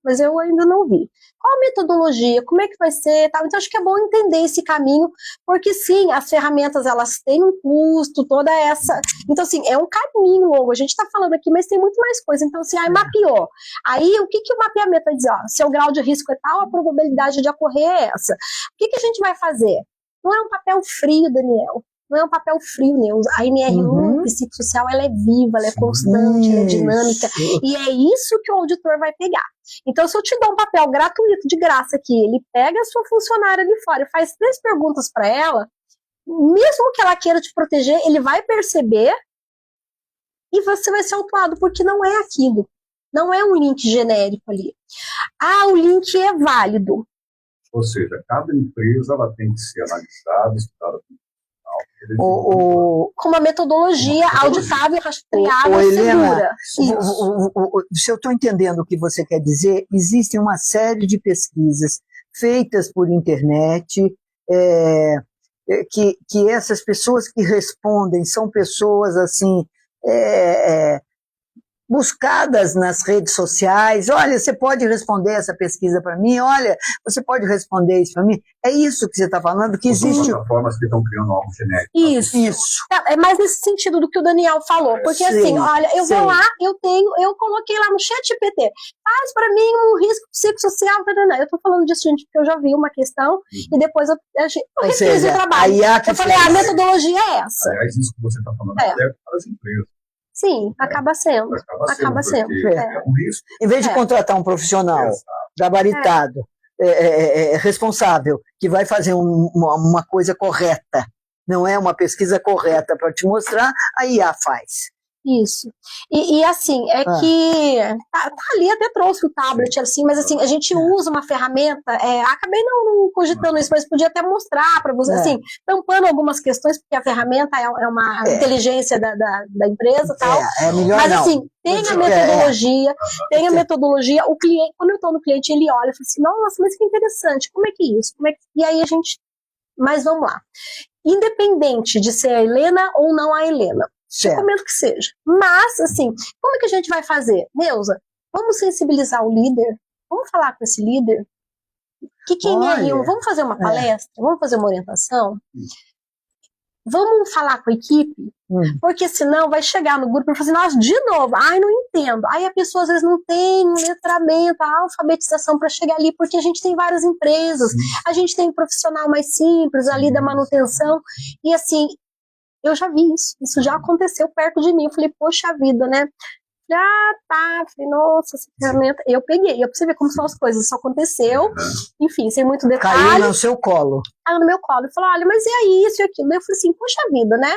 mas eu ainda não vi. Qual a metodologia? Como é que vai ser? Tal? Então, acho que é bom entender esse caminho, porque sim, as ferramentas, elas têm um custo, toda essa... Então, assim, é um caminho longo. A gente está falando aqui, mas tem muito mais coisa. Então, assim, aí mapeou. Aí, o que o mapeamento vai dizer? Seu grau de risco é tal, a probabilidade de ocorrer é essa. O que a gente vai fazer? Não é um papel frio, Daniel. Não é um papel frio, Neuza. A NR1 psicossocial, ela é viva, ela é constante, ela é dinâmica. E é isso que o auditor vai pegar. Então, se eu te dou um papel gratuito, de graça aqui, ele pega a sua funcionária ali fora e faz 3 perguntas para ela, mesmo que ela queira te proteger, ele vai perceber e você vai ser autuado, porque não é aquilo. Não é um link genérico ali. O link é válido. Ou seja, cada empresa ela tem que ser analisada, estudada com uma metodologia auditável, rastreável, Helena, segura. Se eu estou entendendo o que você quer dizer, existem uma série de pesquisas feitas por internet, que essas pessoas que respondem são pessoas assim buscadas nas redes sociais. Olha, você pode responder essa pesquisa para mim, olha, você pode responder isso para mim. É isso que você está falando, que existe... São plataformas que estão criando algo genérico. Isso. É mais nesse sentido do que o Daniel falou, porque assim, olha, eu vou lá, eu coloquei lá no ChatGPT, faz para mim um risco psicossocial, eu tô falando disso, gente, porque eu já vi uma questão, e depois eu refiz o trabalho. Eu falei, a metodologia é essa. Aliás, isso que você está falando é para as empresas. Sim, acaba sendo. Acaba sendo. É um risco. Em vez de contratar um profissional gabaritado, responsável, que vai fazer uma coisa correta, não é uma pesquisa correta para te mostrar, a IA faz. Isso. E assim, que tá ali, até trouxe o tablet, assim, mas assim, a gente usa uma ferramenta, acabei não cogitando isso, mas podia até mostrar para você, assim, tampando algumas questões, porque a ferramenta é uma inteligência da empresa e tal. Mas assim, tem a metodologia, o cliente, quando eu estou no cliente, ele olha e fala assim, nossa, mas que interessante, como é que é isso? E aí a gente, mas vamos lá. Independente de ser a Helena ou não a Helena, recomendo que seja. Mas, assim, como é que a gente vai fazer? Neuza, vamos sensibilizar o líder? Vamos falar com esse líder? Vamos fazer uma palestra? Vamos fazer uma orientação? Vamos falar com a equipe? Porque senão vai chegar no grupo e falar assim, nossa, de novo, não entendo. Aí a pessoa às vezes não tem um letramento, a alfabetização para chegar ali, porque a gente tem várias empresas, a gente tem um profissional mais simples ali da manutenção, e assim, eu já vi isso já aconteceu perto de mim. Eu falei, poxa vida, né? Falei, nossa, essa ferramenta. Eu peguei, pra você ver como são as coisas. Isso aconteceu, enfim, sem muito detalhe. Caiu no seu colo. Caiu no meu colo. E falou, olha, mas e aí, isso e aquilo? Eu falei assim, poxa vida, né?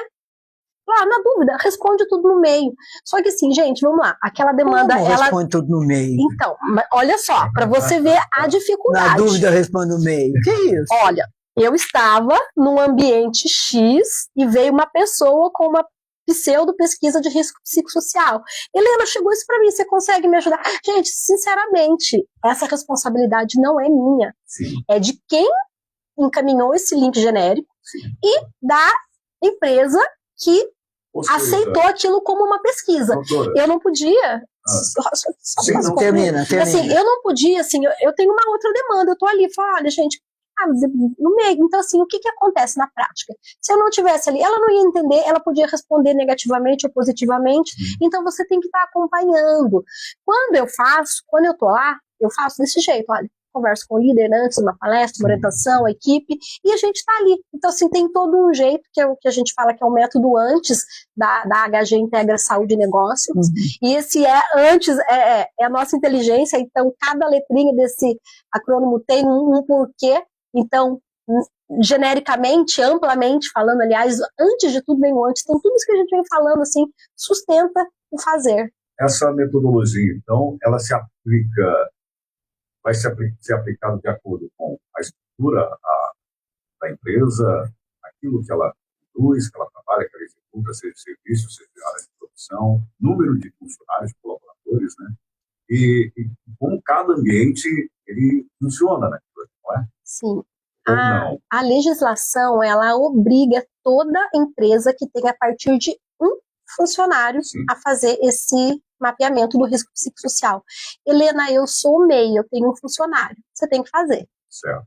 Na dúvida, responde tudo no meio. Só que assim, gente, vamos lá. Aquela demanda, Como responde tudo no meio? Então, olha só, para você ver a dificuldade. Na dúvida, responde no meio. Que isso? Olha, eu estava num ambiente X e veio uma pessoa com uma pseudo-pesquisa de risco psicossocial. Helena, chegou isso para mim, você consegue me ajudar? Gente, sinceramente, essa responsabilidade não é minha. Sim. É de quem encaminhou esse link genérico e da empresa que aceitou aquilo como uma pesquisa. Doutora. Eu não podia. Termina. Assim, eu não podia, assim, eu tenho uma outra demanda, eu tô ali, falo, olha, gente, no meio. Então, assim, o que acontece na prática? Se eu não tivesse ali, ela não ia entender, ela podia responder negativamente ou positivamente, então você tem que estar acompanhando. Quando eu tô lá, eu faço desse jeito, olha, converso com o líder antes, uma palestra, uma orientação, a equipe, e a gente está ali. Então, assim, tem todo um jeito, que é o que a gente fala que é o método antes da HG Integra Saúde e Negócios, e esse antes é a nossa inteligência, então cada letrinha desse acrônimo tem um porquê, então, genericamente, amplamente falando, aliás, antes de tudo vem o antes, então tudo isso que a gente vem falando, assim, sustenta o fazer. Essa metodologia, então, ela vai ser aplicado de acordo com a estrutura da empresa, aquilo que ela produz, que ela trabalha, que ela executa, seja serviço, seja área de produção, número de funcionários, colaboradores, né? E como cada ambiente ele funciona, né? Não é? Sim. A legislação, ela obriga toda empresa que tenha a partir de um funcionário a fazer esse mapeamento do risco psicossocial. Helena, eu sou o MEI, eu tenho um funcionário. Você tem que fazer. Certo.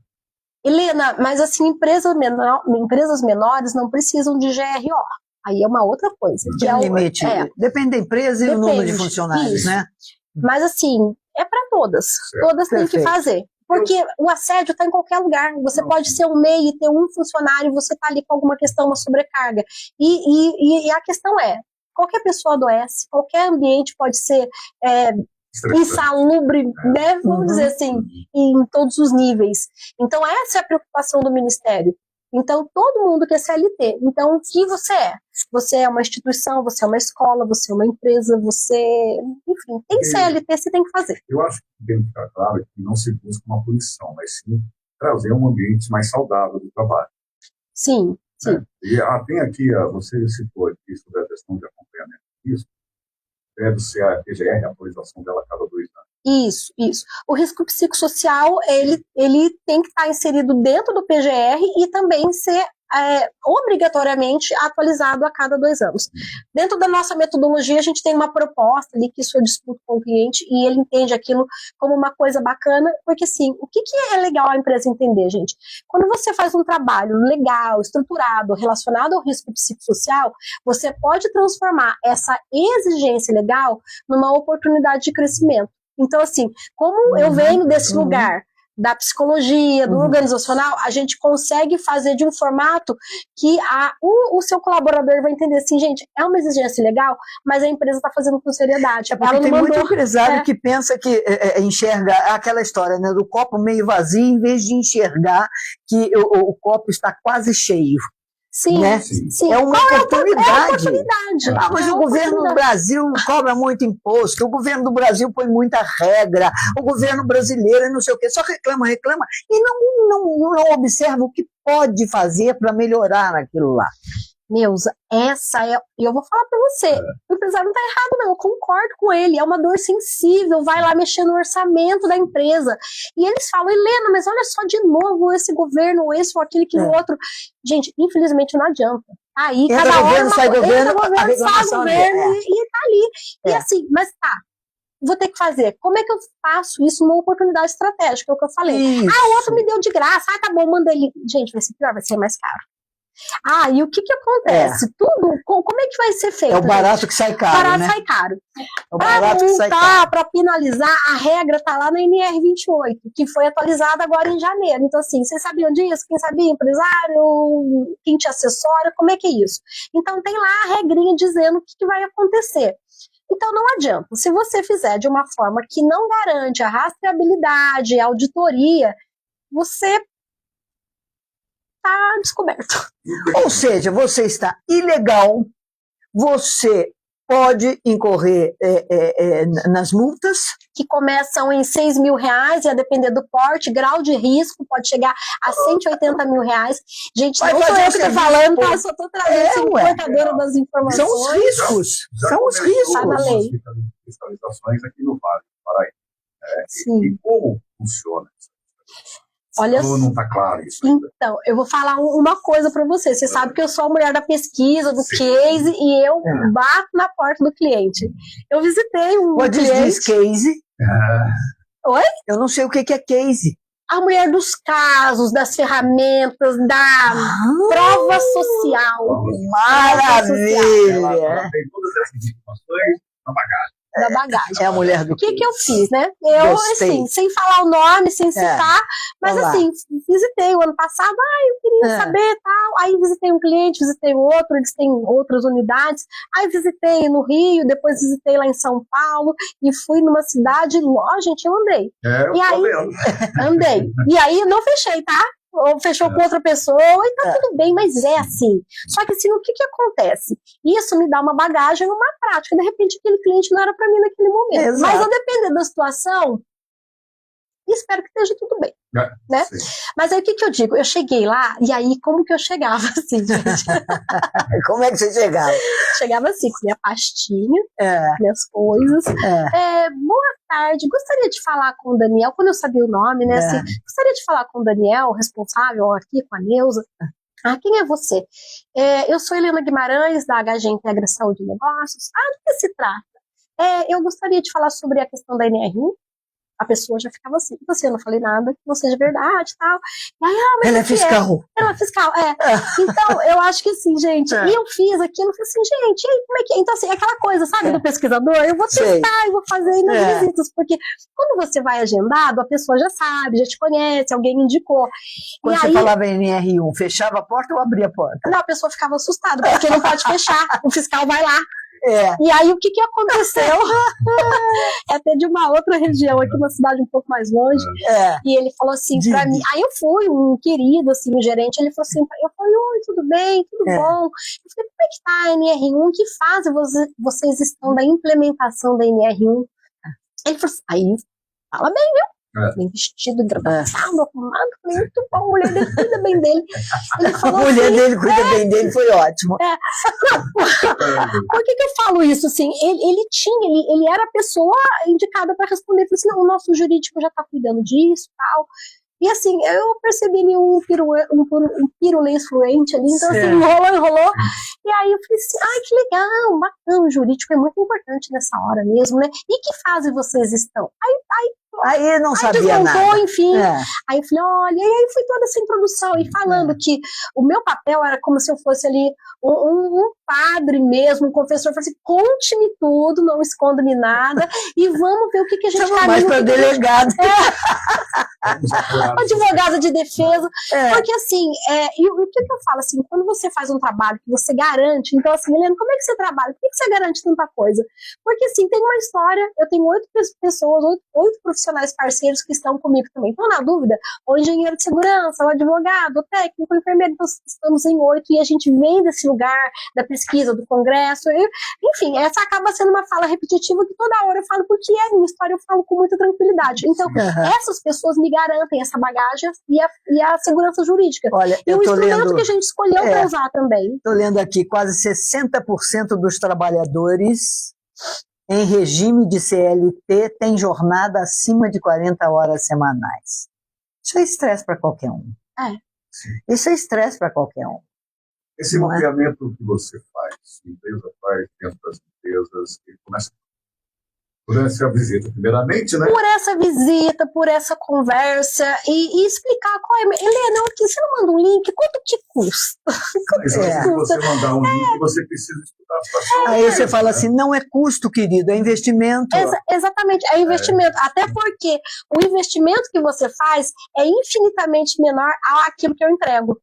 Helena, mas assim, empresas menores não precisam de GRO. Aí é uma outra coisa. Que é o limite. Depende da empresa e o número de funcionários, né? Mas assim, é para todas. Certo. Todas têm que fazer. Porque o assédio está em qualquer lugar. Você pode ser um MEI e ter um funcionário, você está ali com alguma questão, uma sobrecarga. E a questão é, qualquer pessoa adoece, qualquer ambiente pode ser insalubre, né? Vamos dizer assim, em todos os níveis. Então, essa é a preocupação do Ministério. Então, todo mundo quer CLT. Então, o que você é? Você é uma instituição, você é uma escola, você é uma empresa, enfim, tem CLT, você tem que fazer. Eu acho que tem que ficar claro que não se busca uma punição, mas sim trazer um ambiente mais saudável do trabalho. Sim. E tem aqui, você citou aqui sobre a questão de acompanhamento disso, deve ser a PGR, a atualização dela a cada 2 anos. Isso. O risco psicossocial, ele tem que estar inserido dentro do PGR e também ser obrigatoriamente atualizado a cada 2 anos. Dentro da nossa metodologia, a gente tem uma proposta ali que isso eu discuto com o cliente e ele entende aquilo como uma coisa bacana, porque assim, o que é legal a empresa entender, gente? Quando você faz um trabalho legal, estruturado, relacionado ao risco psicossocial, você pode transformar essa exigência legal numa oportunidade de crescimento. Então, assim, como eu venho desse lugar da psicologia, do organizacional, a gente consegue fazer de um formato que o seu colaborador vai entender assim, gente, é uma exigência legal, mas a empresa está fazendo com seriedade. Porque tem muito empresário que pensa que enxerga aquela história, né, do copo meio vazio, em vez de enxergar que o copo está quase cheio. Sim, né? sim. É uma oportunidade. Mas o governo do Brasil cobra muito imposto, o governo do Brasil põe muita regra, o governo brasileiro não sei o quê, só reclama e não observa o que pode fazer para melhorar aquilo lá. Neuza, e eu vou falar para você, o empresário não está errado não, eu concordo com ele, é uma dor sensível, vai lá mexer no orçamento da empresa, e eles falam, Helena, mas olha só de novo esse governo, esse ou aquele, aquilo outro. Gente, infelizmente não adianta. Aí, entra cada governo, sai governo, e tá ali. E assim, mas tá, vou ter que fazer. Como é que eu faço isso numa oportunidade estratégica? É o que eu falei. Isso. O outro me deu de graça, tá bom, manda ele. Gente, vai ser pior, vai ser mais caro. E o que acontece? Tudo, como é que vai ser feito? É o barato que sai caro, barato né? sai caro. É o barato que sai caro. Para finalizar, a regra está lá na NR28, que foi atualizada agora em janeiro. Então, assim, vocês sabiam disso? Quem sabia? Empresário? Quem te assessora? Como é que é isso? Então, tem lá a regrinha dizendo o que vai acontecer. Então não adianta. Se você fizer de uma forma que não garante a rastreabilidade, a auditoria, você está descoberto. Ou seja, você está ilegal, você pode incorrer nas multas. Que começam em R$6.000, e a depender do porte, grau de risco, pode chegar a R$180.000. Gente, não sou eu que estou falando, tá? Eu só estou trazendo a portadora das informações. São os riscos. São os riscos. Tá na lei. Fiscalizações aqui no Vale do Paraíba. Sim. E como funciona isso? Olha, não está claro isso ainda. Então, eu vou falar uma coisa para você. Você sabe que eu sou a mulher da pesquisa, do case, e eu bato na porta do cliente. Eu visitei um cliente... Diz case? Oi? Eu não sei o que é case. A mulher dos casos, das ferramentas, da prova social. Maravilha! Ela tem todas essas informações na bagagem. Da bagagem. É a mulher do O que eu fiz, né? Eu, assim, sem falar o nome, sem citar, mas assim, visitei o ano passado, eu queria saber tal, aí visitei um cliente, visitei outro, eles têm outras unidades, aí visitei no Rio, depois visitei lá em São Paulo, e fui numa cidade, gente, eu andei. E aí, andei. E aí, não fechei, tá? Ou fechou com outra pessoa, e tá tudo bem, mas é assim. Só que assim, o que acontece? Isso me dá uma bagagem, uma prática. De repente, aquele cliente não era para mim naquele momento. Exato. Mas a depender da situação, espero que esteja tudo bem. Né? Mas aí o que eu digo? Eu cheguei lá, e aí como que eu chegava assim, gente? Como é que você chegava? Chegava assim, com minha pastinha, minhas coisas. Boa tarde, gostaria de falar com o Daniel, quando eu sabia o nome, né? Assim, gostaria de falar com o Daniel, responsável aqui, com a Neuza. Quem é você? Eu sou Helena Guimarães, da HG Integra Saúde e Negócios. Do que se trata? Eu gostaria de falar sobre a questão da NR1. A pessoa já ficava assim, eu não falei nada, que não seja verdade e tal. E aí, mas ela é fiscal. Ela é fiscal, Então, eu acho que assim, gente, e eu fiz aquilo, eu falei assim, gente, e aí, como é que é? Então, assim, aquela coisa, sabe, do pesquisador, eu vou testar, eu vou fazer aí nas visitas, porque quando você vai agendado, a pessoa já sabe, já te conhece, alguém indicou. Quando e você aí, falava NR1, fechava a porta ou abria a porta? Não, a pessoa ficava assustada, porque não pode fechar, o fiscal vai lá. E aí, o que aconteceu? Até de uma outra região, aqui uma cidade um pouco mais longe, e ele falou assim pra mim, aí eu fui, um querido, assim, um gerente, ele falou assim, eu falei, oi, tudo bem, tudo bom? Eu falei, como é que tá a NR1? Que fase vocês estão da implementação da NR1? Ele falou assim, aí, fala bem, viu? Bem vestido, engravatado, arrumado, falei, muito bom, a mulher dele cuida bem dele. Ele falou, a mulher dele cuida bem dele, foi ótimo. Por que eu falo isso? Assim, ele era a pessoa indicada para responder. Ele falou assim, não, o nosso jurídico já está cuidando disso e tal. E assim, eu percebi um pirulês fluente ali, então assim, enrolou. E aí eu falei assim, que legal, bacana, o jurídico é muito importante nessa hora mesmo, né? E que fase vocês estão? Aí não sabia nada. Enfim. Aí eu falei, olha, e aí foi toda essa introdução, e falando que o meu papel era como se eu fosse ali um padre mesmo, um confessor. Eu falei assim, conte-me tudo, não esconda-me nada, e vamos ver o que a gente caminha. Mais para delegado. Advogada de defesa. Porque assim, e o que eu falo assim, quando você faz um trabalho que você garante, então assim, Helena, como é que você trabalha? Por que você garante tanta coisa? Porque assim, tem uma história, eu tenho 8 pessoas, 8 profissionais parceiros que estão comigo também. Então, na dúvida, o engenheiro de segurança, o advogado, o técnico, o enfermeiro, então estamos em 8 e a gente vem desse lugar da pesquisa, do congresso, enfim, essa acaba sendo uma fala repetitiva que toda hora eu falo, porque é a minha história, eu falo com muita tranquilidade. Então, essas pessoas me garantem essa bagagem e a segurança jurídica. Olha, e o instrumento que a gente escolheu para usar também. Estou lendo aqui, quase 60% dos trabalhadores em regime de CLT tem jornada acima de 40 horas semanais. Isso é estresse para qualquer um. Isso é estresse para qualquer um. Esse mapeamento que você faz, a empresa faz dentro das empresas, ele começa por essa visita, primeiramente, né? Por essa visita, por essa conversa e explicar qual é. Helena, aqui você não manda um link, quanto que custa? Se você mandar um link, você precisa estudar a situação. Aí você fala assim, não é custo, querido, é investimento. Exatamente, é investimento. Até porque o investimento que você faz é infinitamente menor àquilo que eu entrego.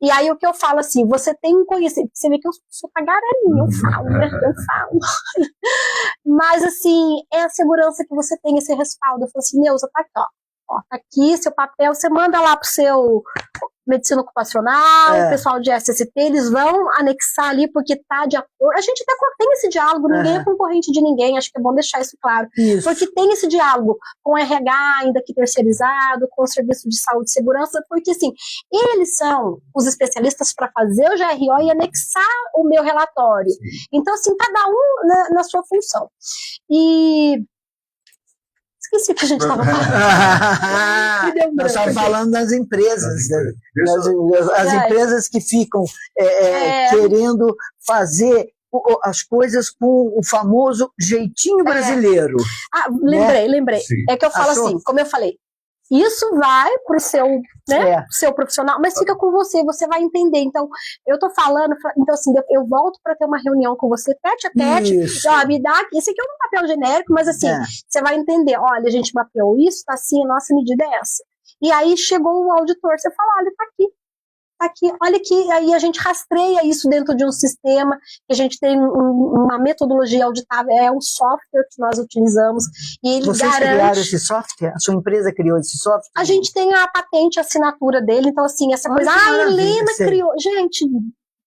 E aí o que eu falo assim, você tem um conhecimento, você vê que eu sou tagarelinha, eu falo, né? Eu falo. Mas, assim, é a segurança que você tem, esse respaldo. Eu falo assim, Neuza, tá aqui, ó. Ó, tá aqui seu papel, você manda lá pro seu medicina ocupacional, o pessoal de SST, eles vão anexar ali porque tá de acordo. A gente até tem esse diálogo, ninguém é concorrente de ninguém, acho que é bom deixar isso claro. Isso. Porque tem esse diálogo com o RH, ainda que terceirizado, com o Serviço de Saúde e Segurança, porque assim, eles são os especialistas para fazer o GRO e anexar o meu relatório. Então, assim, cada um na sua função. E esqueci o que a gente estava falando. Nós estávamos falando das empresas, as empresas que ficam querendo fazer as coisas com o famoso jeitinho brasileiro. Lembrei. Sim. É que eu falo assim, como eu falei, isso vai pro seu, seu profissional, mas fica com você vai entender. Então, eu tô falando, então assim, eu volto para ter uma reunião com você, tete a tete, me dá aqui, esse aqui é um papel genérico, mas assim, você vai entender, olha, a gente mapeou isso, tá assim, a nossa medida é essa. E aí chegou o auditor, você fala, olha, tá aqui, olha aqui, aí a gente rastreia isso dentro de um sistema, que a gente tem uma metodologia auditável, é um software que nós utilizamos, e ele Vocês criaram esse software? A sua empresa criou esse software? A gente tem a patente, a assinatura dele, então assim, essa coisa, a Helena criou, gente,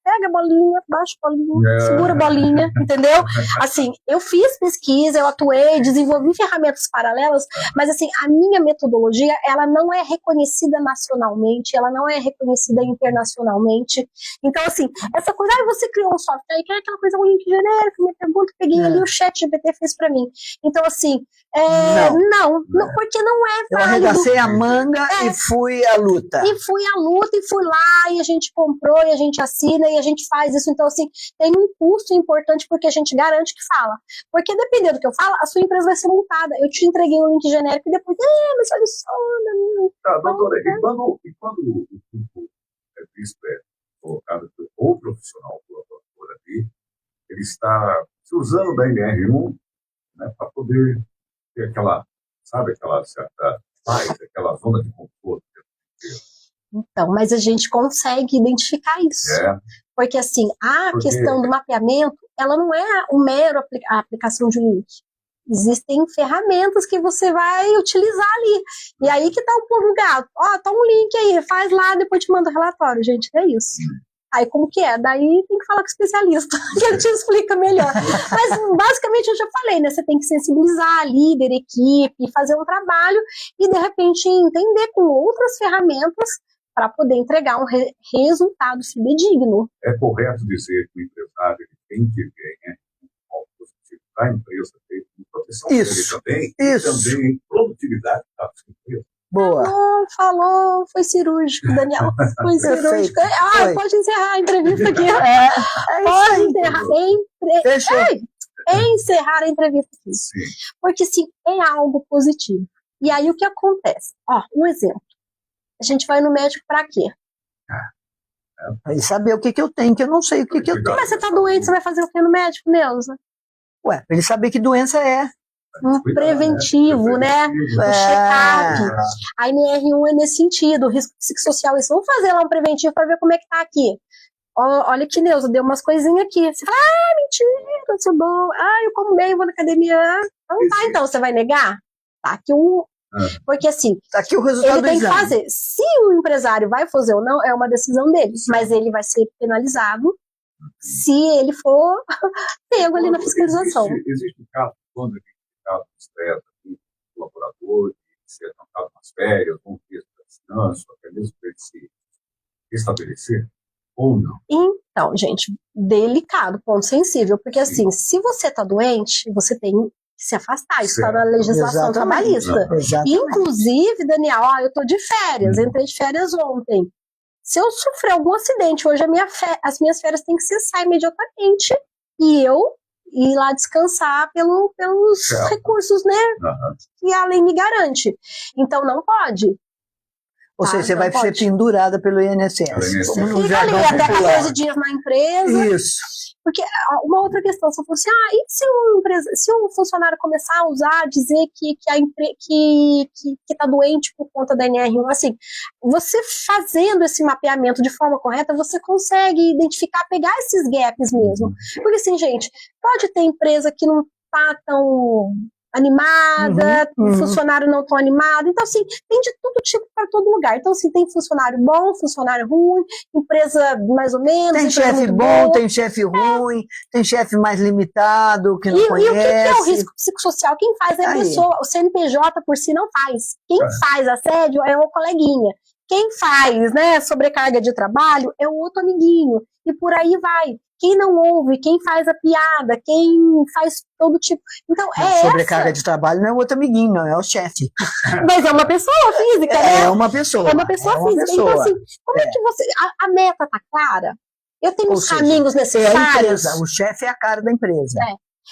pega a bolinha, baixa a bolinha, segura a bolinha, entendeu? Assim, eu fiz pesquisa, eu atuei, desenvolvi ferramentas paralelas, mas assim, a minha metodologia, ela não é reconhecida nacionalmente, ela não é reconhecida internacionalmente. Então, assim, essa coisa, você criou um software, aí que é aquela coisa, um link genérico, me pergunta, peguei ali, o ChatGPT fez pra mim. Então, assim, não, porque não é válido. Eu arregacei a manga e fui à luta. E fui lá, e a gente comprou, e a gente assina, e a gente faz isso. Então, assim, tem um custo importante porque a gente garante que fala. Porque dependendo do que eu falo, a sua empresa vai ser multada. Eu te entreguei um link genérico e depois, mas olha só. Tá, doutora, e quando o grupo é visto, colocado ou profissional colaborador ali, ele está se usando da NR1, né, para poder ter aquela certa paz, aquela zona de conforto. Então, mas a gente consegue identificar isso. Porque, assim, questão do mapeamento, ela não é um mero a aplicação de um link. Existem ferramentas que você vai utilizar ali. E aí que tá o pulo do gato. Tá um link aí, faz lá, depois te manda o relatório. Gente, é isso. Aí como que é? Daí tem que falar com o especialista, que ele te explica melhor. Mas basicamente eu já falei, né? Você tem que sensibilizar líder, equipe, fazer um trabalho e de repente entender com outras ferramentas para poder entregar um resultado fidedigno. É correto dizer que o empresário tem que ver o positivo da empresa, ter proteção dele também, e também produtividade da sua empresa. Boa. Falou, foi cirúrgico, Daniel. Foi cirúrgico. Pode encerrar a entrevista aqui. Pode encerrar. Fechou. Encerrar a entrevista aqui. Sim. Porque, sim, é algo positivo. E aí, o que acontece? Um exemplo. A gente vai no médico pra quê? Aí saber o que eu tenho, que eu não sei o que eu tenho. Mas você tá doente, você vai fazer o que no médico, Neuza? Pra ele saber que doença é. Um preventivo, né? Um check-up. A NR1 é nesse sentido, o risco psicossocial. Isso, vamos fazer lá um preventivo para ver como é que tá aqui. Olha que Neuza, deu umas coisinhas aqui. Você fala, mentira, eu sou boa. Eu como bem, vou na academia. Não tá, então, você vai negar? Tá aqui Porque assim, tá aqui o resultado ele tem que fazer. Se o empresário vai fazer ou não, é uma decisão dele. Mas ele vai ser penalizado se ele for pego ali na fiscalização. Existe um caso, quando de estresse do colaborador, de ser tratado nas férias, ou um texto de descanso, até mesmo para ele se estabelecer, ou não? Então, gente, delicado, ponto sensível, porque assim, se você está doente, você tem que se afastar, isso está na legislação trabalhista. Inclusive, Daniel, eu estou de férias, entrei de férias ontem. Se eu sofrer algum acidente, hoje as minhas férias têm que cessar imediatamente, e eu ir lá descansar pelos recursos, né, que a lei me garante. Então, não pode. Ou seja, você vai ser pendurada pelo INSS. Fica ali até 14 dias na empresa. Isso. Porque uma outra questão, você falou assim, e se o funcionário começar a usar, dizer que está doente por conta da NR1, assim, você fazendo esse mapeamento de forma correta, você consegue identificar, pegar esses gaps mesmo. Porque assim, gente, pode ter empresa que não tá tão animada, o funcionário não tão animado. Então, assim, tem de todo tipo para todo lugar. Então, assim, tem funcionário bom, funcionário ruim, empresa mais ou menos. Tem chefe bom, tem chefe ruim, tem chefe mais limitado, que não conhece. E o que é o risco psicossocial? Quem faz é a pessoa. O CNPJ por si não faz. Quem faz assédio é o coleguinha. Quem faz, né, sobrecarga de trabalho é o outro amiguinho. E por aí vai. Quem não ouve, quem faz a piada, quem faz todo tipo. Então, sobrecarga de trabalho não é o outro amiguinho, não, é o chefe. Mas é uma pessoa física, né? É uma pessoa. É uma pessoa física. Então, assim, como é que você. A meta tá clara? Eu tenho os caminhos necessários. É a empresa, o chefe é a cara da empresa.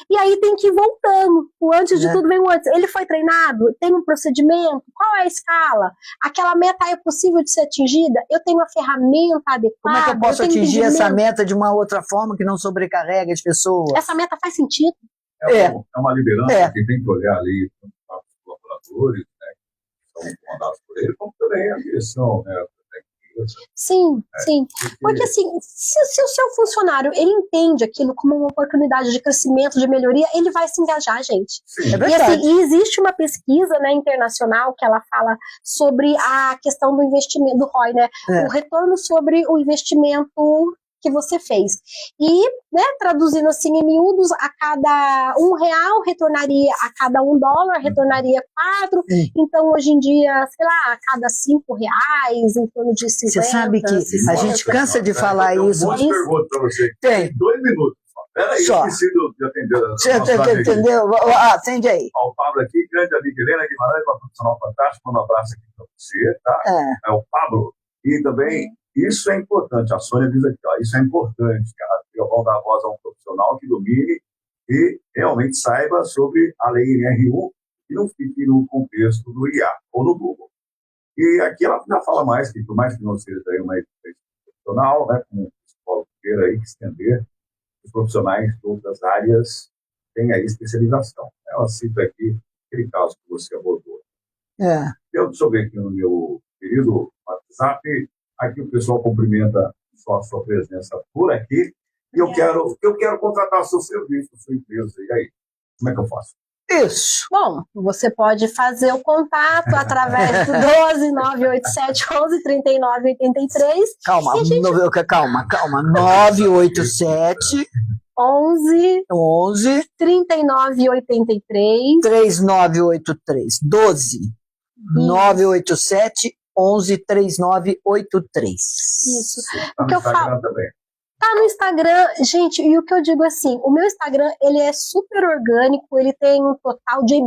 E aí tem que ir voltando. O antes de tudo vem o antes. Ele foi treinado? Tem um procedimento? Qual é a escala? Aquela meta é possível de ser atingida? Eu tenho a ferramenta adequada? Como é que eu posso atingir essa meta de uma outra forma que não sobrecarrega as pessoas? Essa meta faz sentido? É uma liderança que tem que olhar ali para os colaboradores, né, que são comandados por ele, como também a direção, né? Sim. Porque assim, se o seu funcionário ele entende aquilo como uma oportunidade de crescimento, de melhoria, ele vai se engajar, gente. Sim, é verdade. E existe uma pesquisa, né, internacional que ela fala sobre a questão do investimento, do ROI, né? O retorno sobre o investimento que você fez. E, né, traduzindo assim em miúdos, a cada R$1 retornaria, a cada $1 retornaria 4. Então, hoje em dia, sei lá, a cada R$5, em torno de 50. Você sabe que 50. A gente cansa de falar isso. Tem um monte de perguntas para você. Tem. 2 minutos. Peraí, eu preciso de atender. Você entendeu? Atende aí. O Pablo aqui, grande amiga Helena Guimarães, uma profissional fantástica, um abraço aqui para você, tá? É o Pablo. E também, isso é importante, a Sônia diz aqui, ó, isso é importante, cara, eu vou dar voz a um profissional que domine e realmente saiba sobre a lei NR1 e não fique no contexto do IA ou no Google. E aqui ela ainda fala mais, que por mais que não seja uma experiência profissional, né, como o psicólogo queira aí estender, os profissionais de outras áreas têm aí especialização. Ela cita aqui aquele caso que você abordou. Eu deixa eu ver aqui no meu querido WhatsApp, aqui o pessoal cumprimenta só a sua presença por aqui, e eu quero contratar seu serviço, sua empresa, e aí? Como é que eu faço? Isso. Bom, você pode fazer o contato através do 12-987-11-39-83. Calma, 987 11 3983 3983 12 987 11 3983. Isso. O que eu falo também. Tá no Instagram, gente, e o que eu digo assim, o meu Instagram, ele é super orgânico, ele tem um total de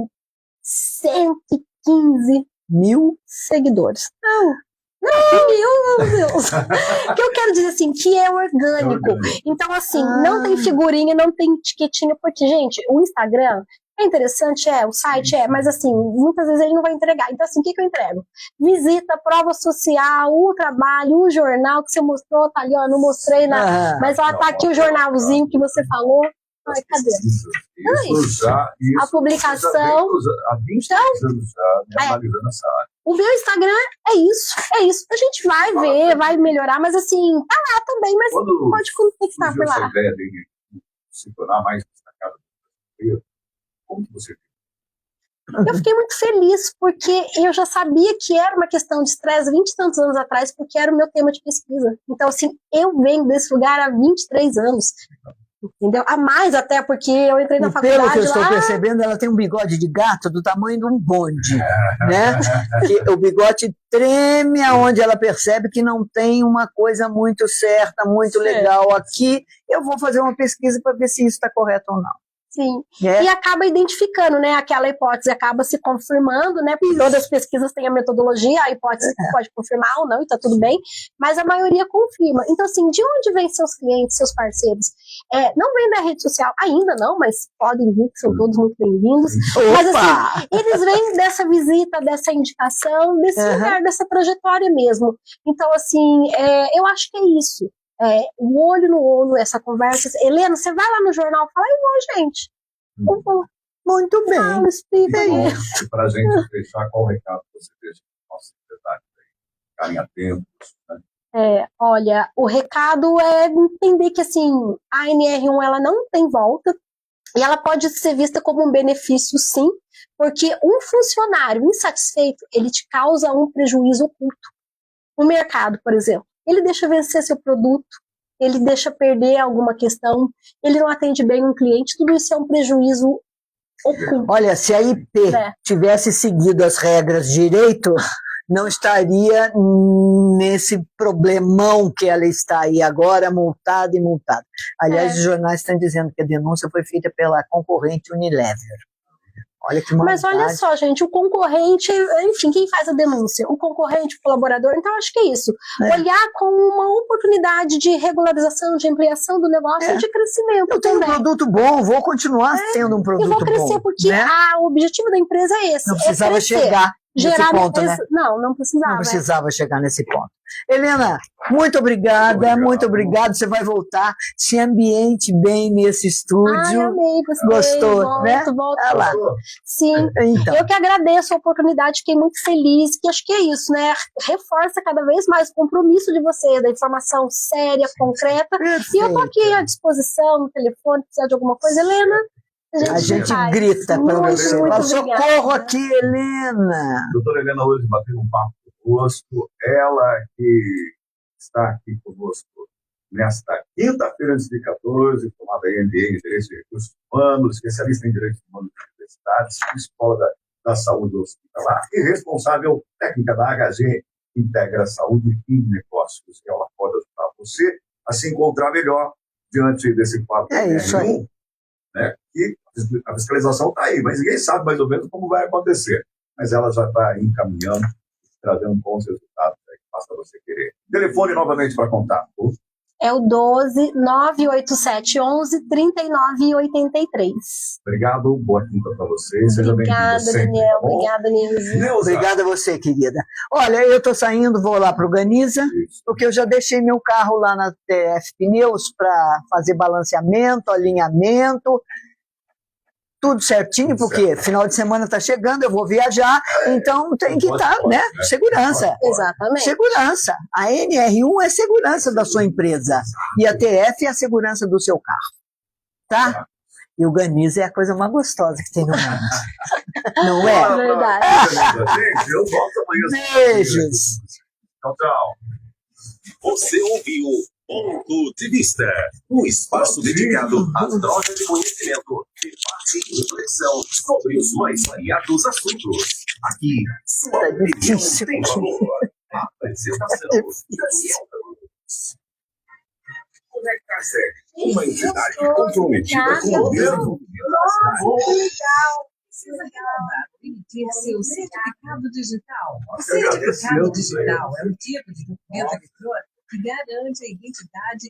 115 mil seguidores. Não, meu Deus. O que eu quero dizer assim, que é orgânico. Então, assim, não tem figurinha, não tem etiquetinha, porque, gente, o Instagram é interessante, o site mas assim, muitas vezes ele não vai entregar. Então, assim, o que eu entrego? Visita, prova social, o trabalho, o jornal que você mostrou, tá ali, ó, não mostrei nada, mas ó, tá aqui o jornalzinho que você falou. Ai, cadê? A publicação. Há 20 anos já, analisando essa área. O meu Instagram é isso. A gente vai ver, vai melhorar, mas assim, tá lá também, mas pode conectar por lá. Essa ideia dele se tornar mais destacada do brasileiro, como que você viu? Eu fiquei muito feliz, porque eu já sabia que era uma questão de estresse 20 e tantos anos atrás, porque era o meu tema de pesquisa. Então, assim, eu venho desse lugar há 23 anos. Entendeu? A mais até, porque eu entrei na faculdade. Pelo que eu estou percebendo, ela tem um bigode de gato do tamanho de um bonde, né? Que o bigode treme aonde ela percebe que não tem uma coisa muito certa, muito legal aqui. Eu vou fazer uma pesquisa para ver se isso está correto ou não. Sim, e acaba identificando, né, aquela hipótese acaba se confirmando, né, porque todas as pesquisas têm a metodologia, a hipótese pode confirmar ou não, e tá tudo bem, mas a maioria confirma. Então, assim, de onde vêm seus clientes, seus parceiros? Não vem da rede social, ainda não, mas podem vir, que são todos muito bem-vindos. Mas, assim, eles vêm dessa visita, dessa indicação, desse lugar, dessa trajetória mesmo. Então, assim, eu acho que é isso. O olho no olho, essa conversa. Helena, você vai lá no jornal e fala, eu vou, gente. Eu vou. Muito bem. Explica aí. Para a gente fechar, qual o recado que você deixa para os nossos secretários aí? Ficarem atentos, né? Olha, o recado é entender que, assim, a NR1, ela não tem volta. E ela pode ser vista como um benefício, sim, porque um funcionário insatisfeito, ele te causa um prejuízo oculto. O mercado, por exemplo, ele deixa vencer seu produto, ele deixa perder alguma questão, ele não atende bem um cliente, tudo isso é um prejuízo oculto. Olha, se a IP tivesse seguido as regras direito, não estaria nesse problemão que ela está aí agora, multada e multada. Aliás, os jornais estão dizendo que a denúncia foi feita pela concorrente Unilever. Olha que maldade. Mas olha só, gente, o concorrente, enfim, quem faz a denúncia? O concorrente, o colaborador, então acho que é isso. Olhar como uma oportunidade de regularização, de ampliação do negócio e de crescimento. Eu tenho um produto bom, vou continuar tendo um produto bom. Eu vou crescer porque o objetivo da empresa é esse. Não precisava chegar nesse ponto, né? Não precisava. Não precisava chegar nesse ponto. Helena, muito obrigada, muito obrigado. Você vai voltar, se ambiente bem nesse estúdio. Amei, gostei. Gostou, né? Olha lá. Sim, então. Eu que agradeço a oportunidade, fiquei muito feliz, que acho que é isso, né? Reforça cada vez mais o compromisso de vocês, da informação séria, concreta. Perfeito. E eu tô aqui à disposição, no telefone, se precisar de alguma coisa, Helena. A gente grita para você. Socorro aqui, Helena. Doutora Helena, hoje bateu um papo conosco. Ela que está aqui conosco nesta quinta-feira, antes de 14, formada em MBA em Direito de Recursos Humanos, especialista em Direitos Humanos de Universidades, psicóloga da saúde hospitalar e responsável técnica da HG Integra Saúde e Negócios. Ela pode ajudar você a se encontrar melhor diante desse quadro. É isso aí. Né? E a fiscalização está aí, mas ninguém sabe mais ou menos como vai acontecer. Mas ela já está aí encaminhando, trazendo bons resultados. Basta você querer. Telefone novamente para contato. É o 12 987 11 3983. Obrigado, boa quinta para você. Seja obrigada, Daniel. Obrigada, Nilza. Obrigada a você, querida. Olha, eu estou saindo, vou lá para o Organiza, porque eu já deixei meu carro lá na TF Pneus para fazer balanceamento, alinhamento, tudo certinho, porque final de semana está chegando, eu vou viajar, então tem que estar, né? Segurança. Exatamente. Segurança. A NR1 é segurança da sua empresa e a TF é a segurança do seu carro. Tá? E o Organiza é a coisa mais gostosa que tem no mundo. Não é? É verdade. Gente, eu volto amanhã. Beijos. Tchau, tchau. Você ouviu Ponto de Vista, um espaço dedicado à troca de conhecimento, debate e reflexão sobre os mais variados assuntos. Aqui, sua opinião tem valor. Apresentação: Daniel Ramos. Conecta-se, uma entidade comprometida com o desenvolvimento da cidade. Precisa renovar ou emitir seu certificado digital. O certificado digital é um tipo de documento eletrônico que garante a identidade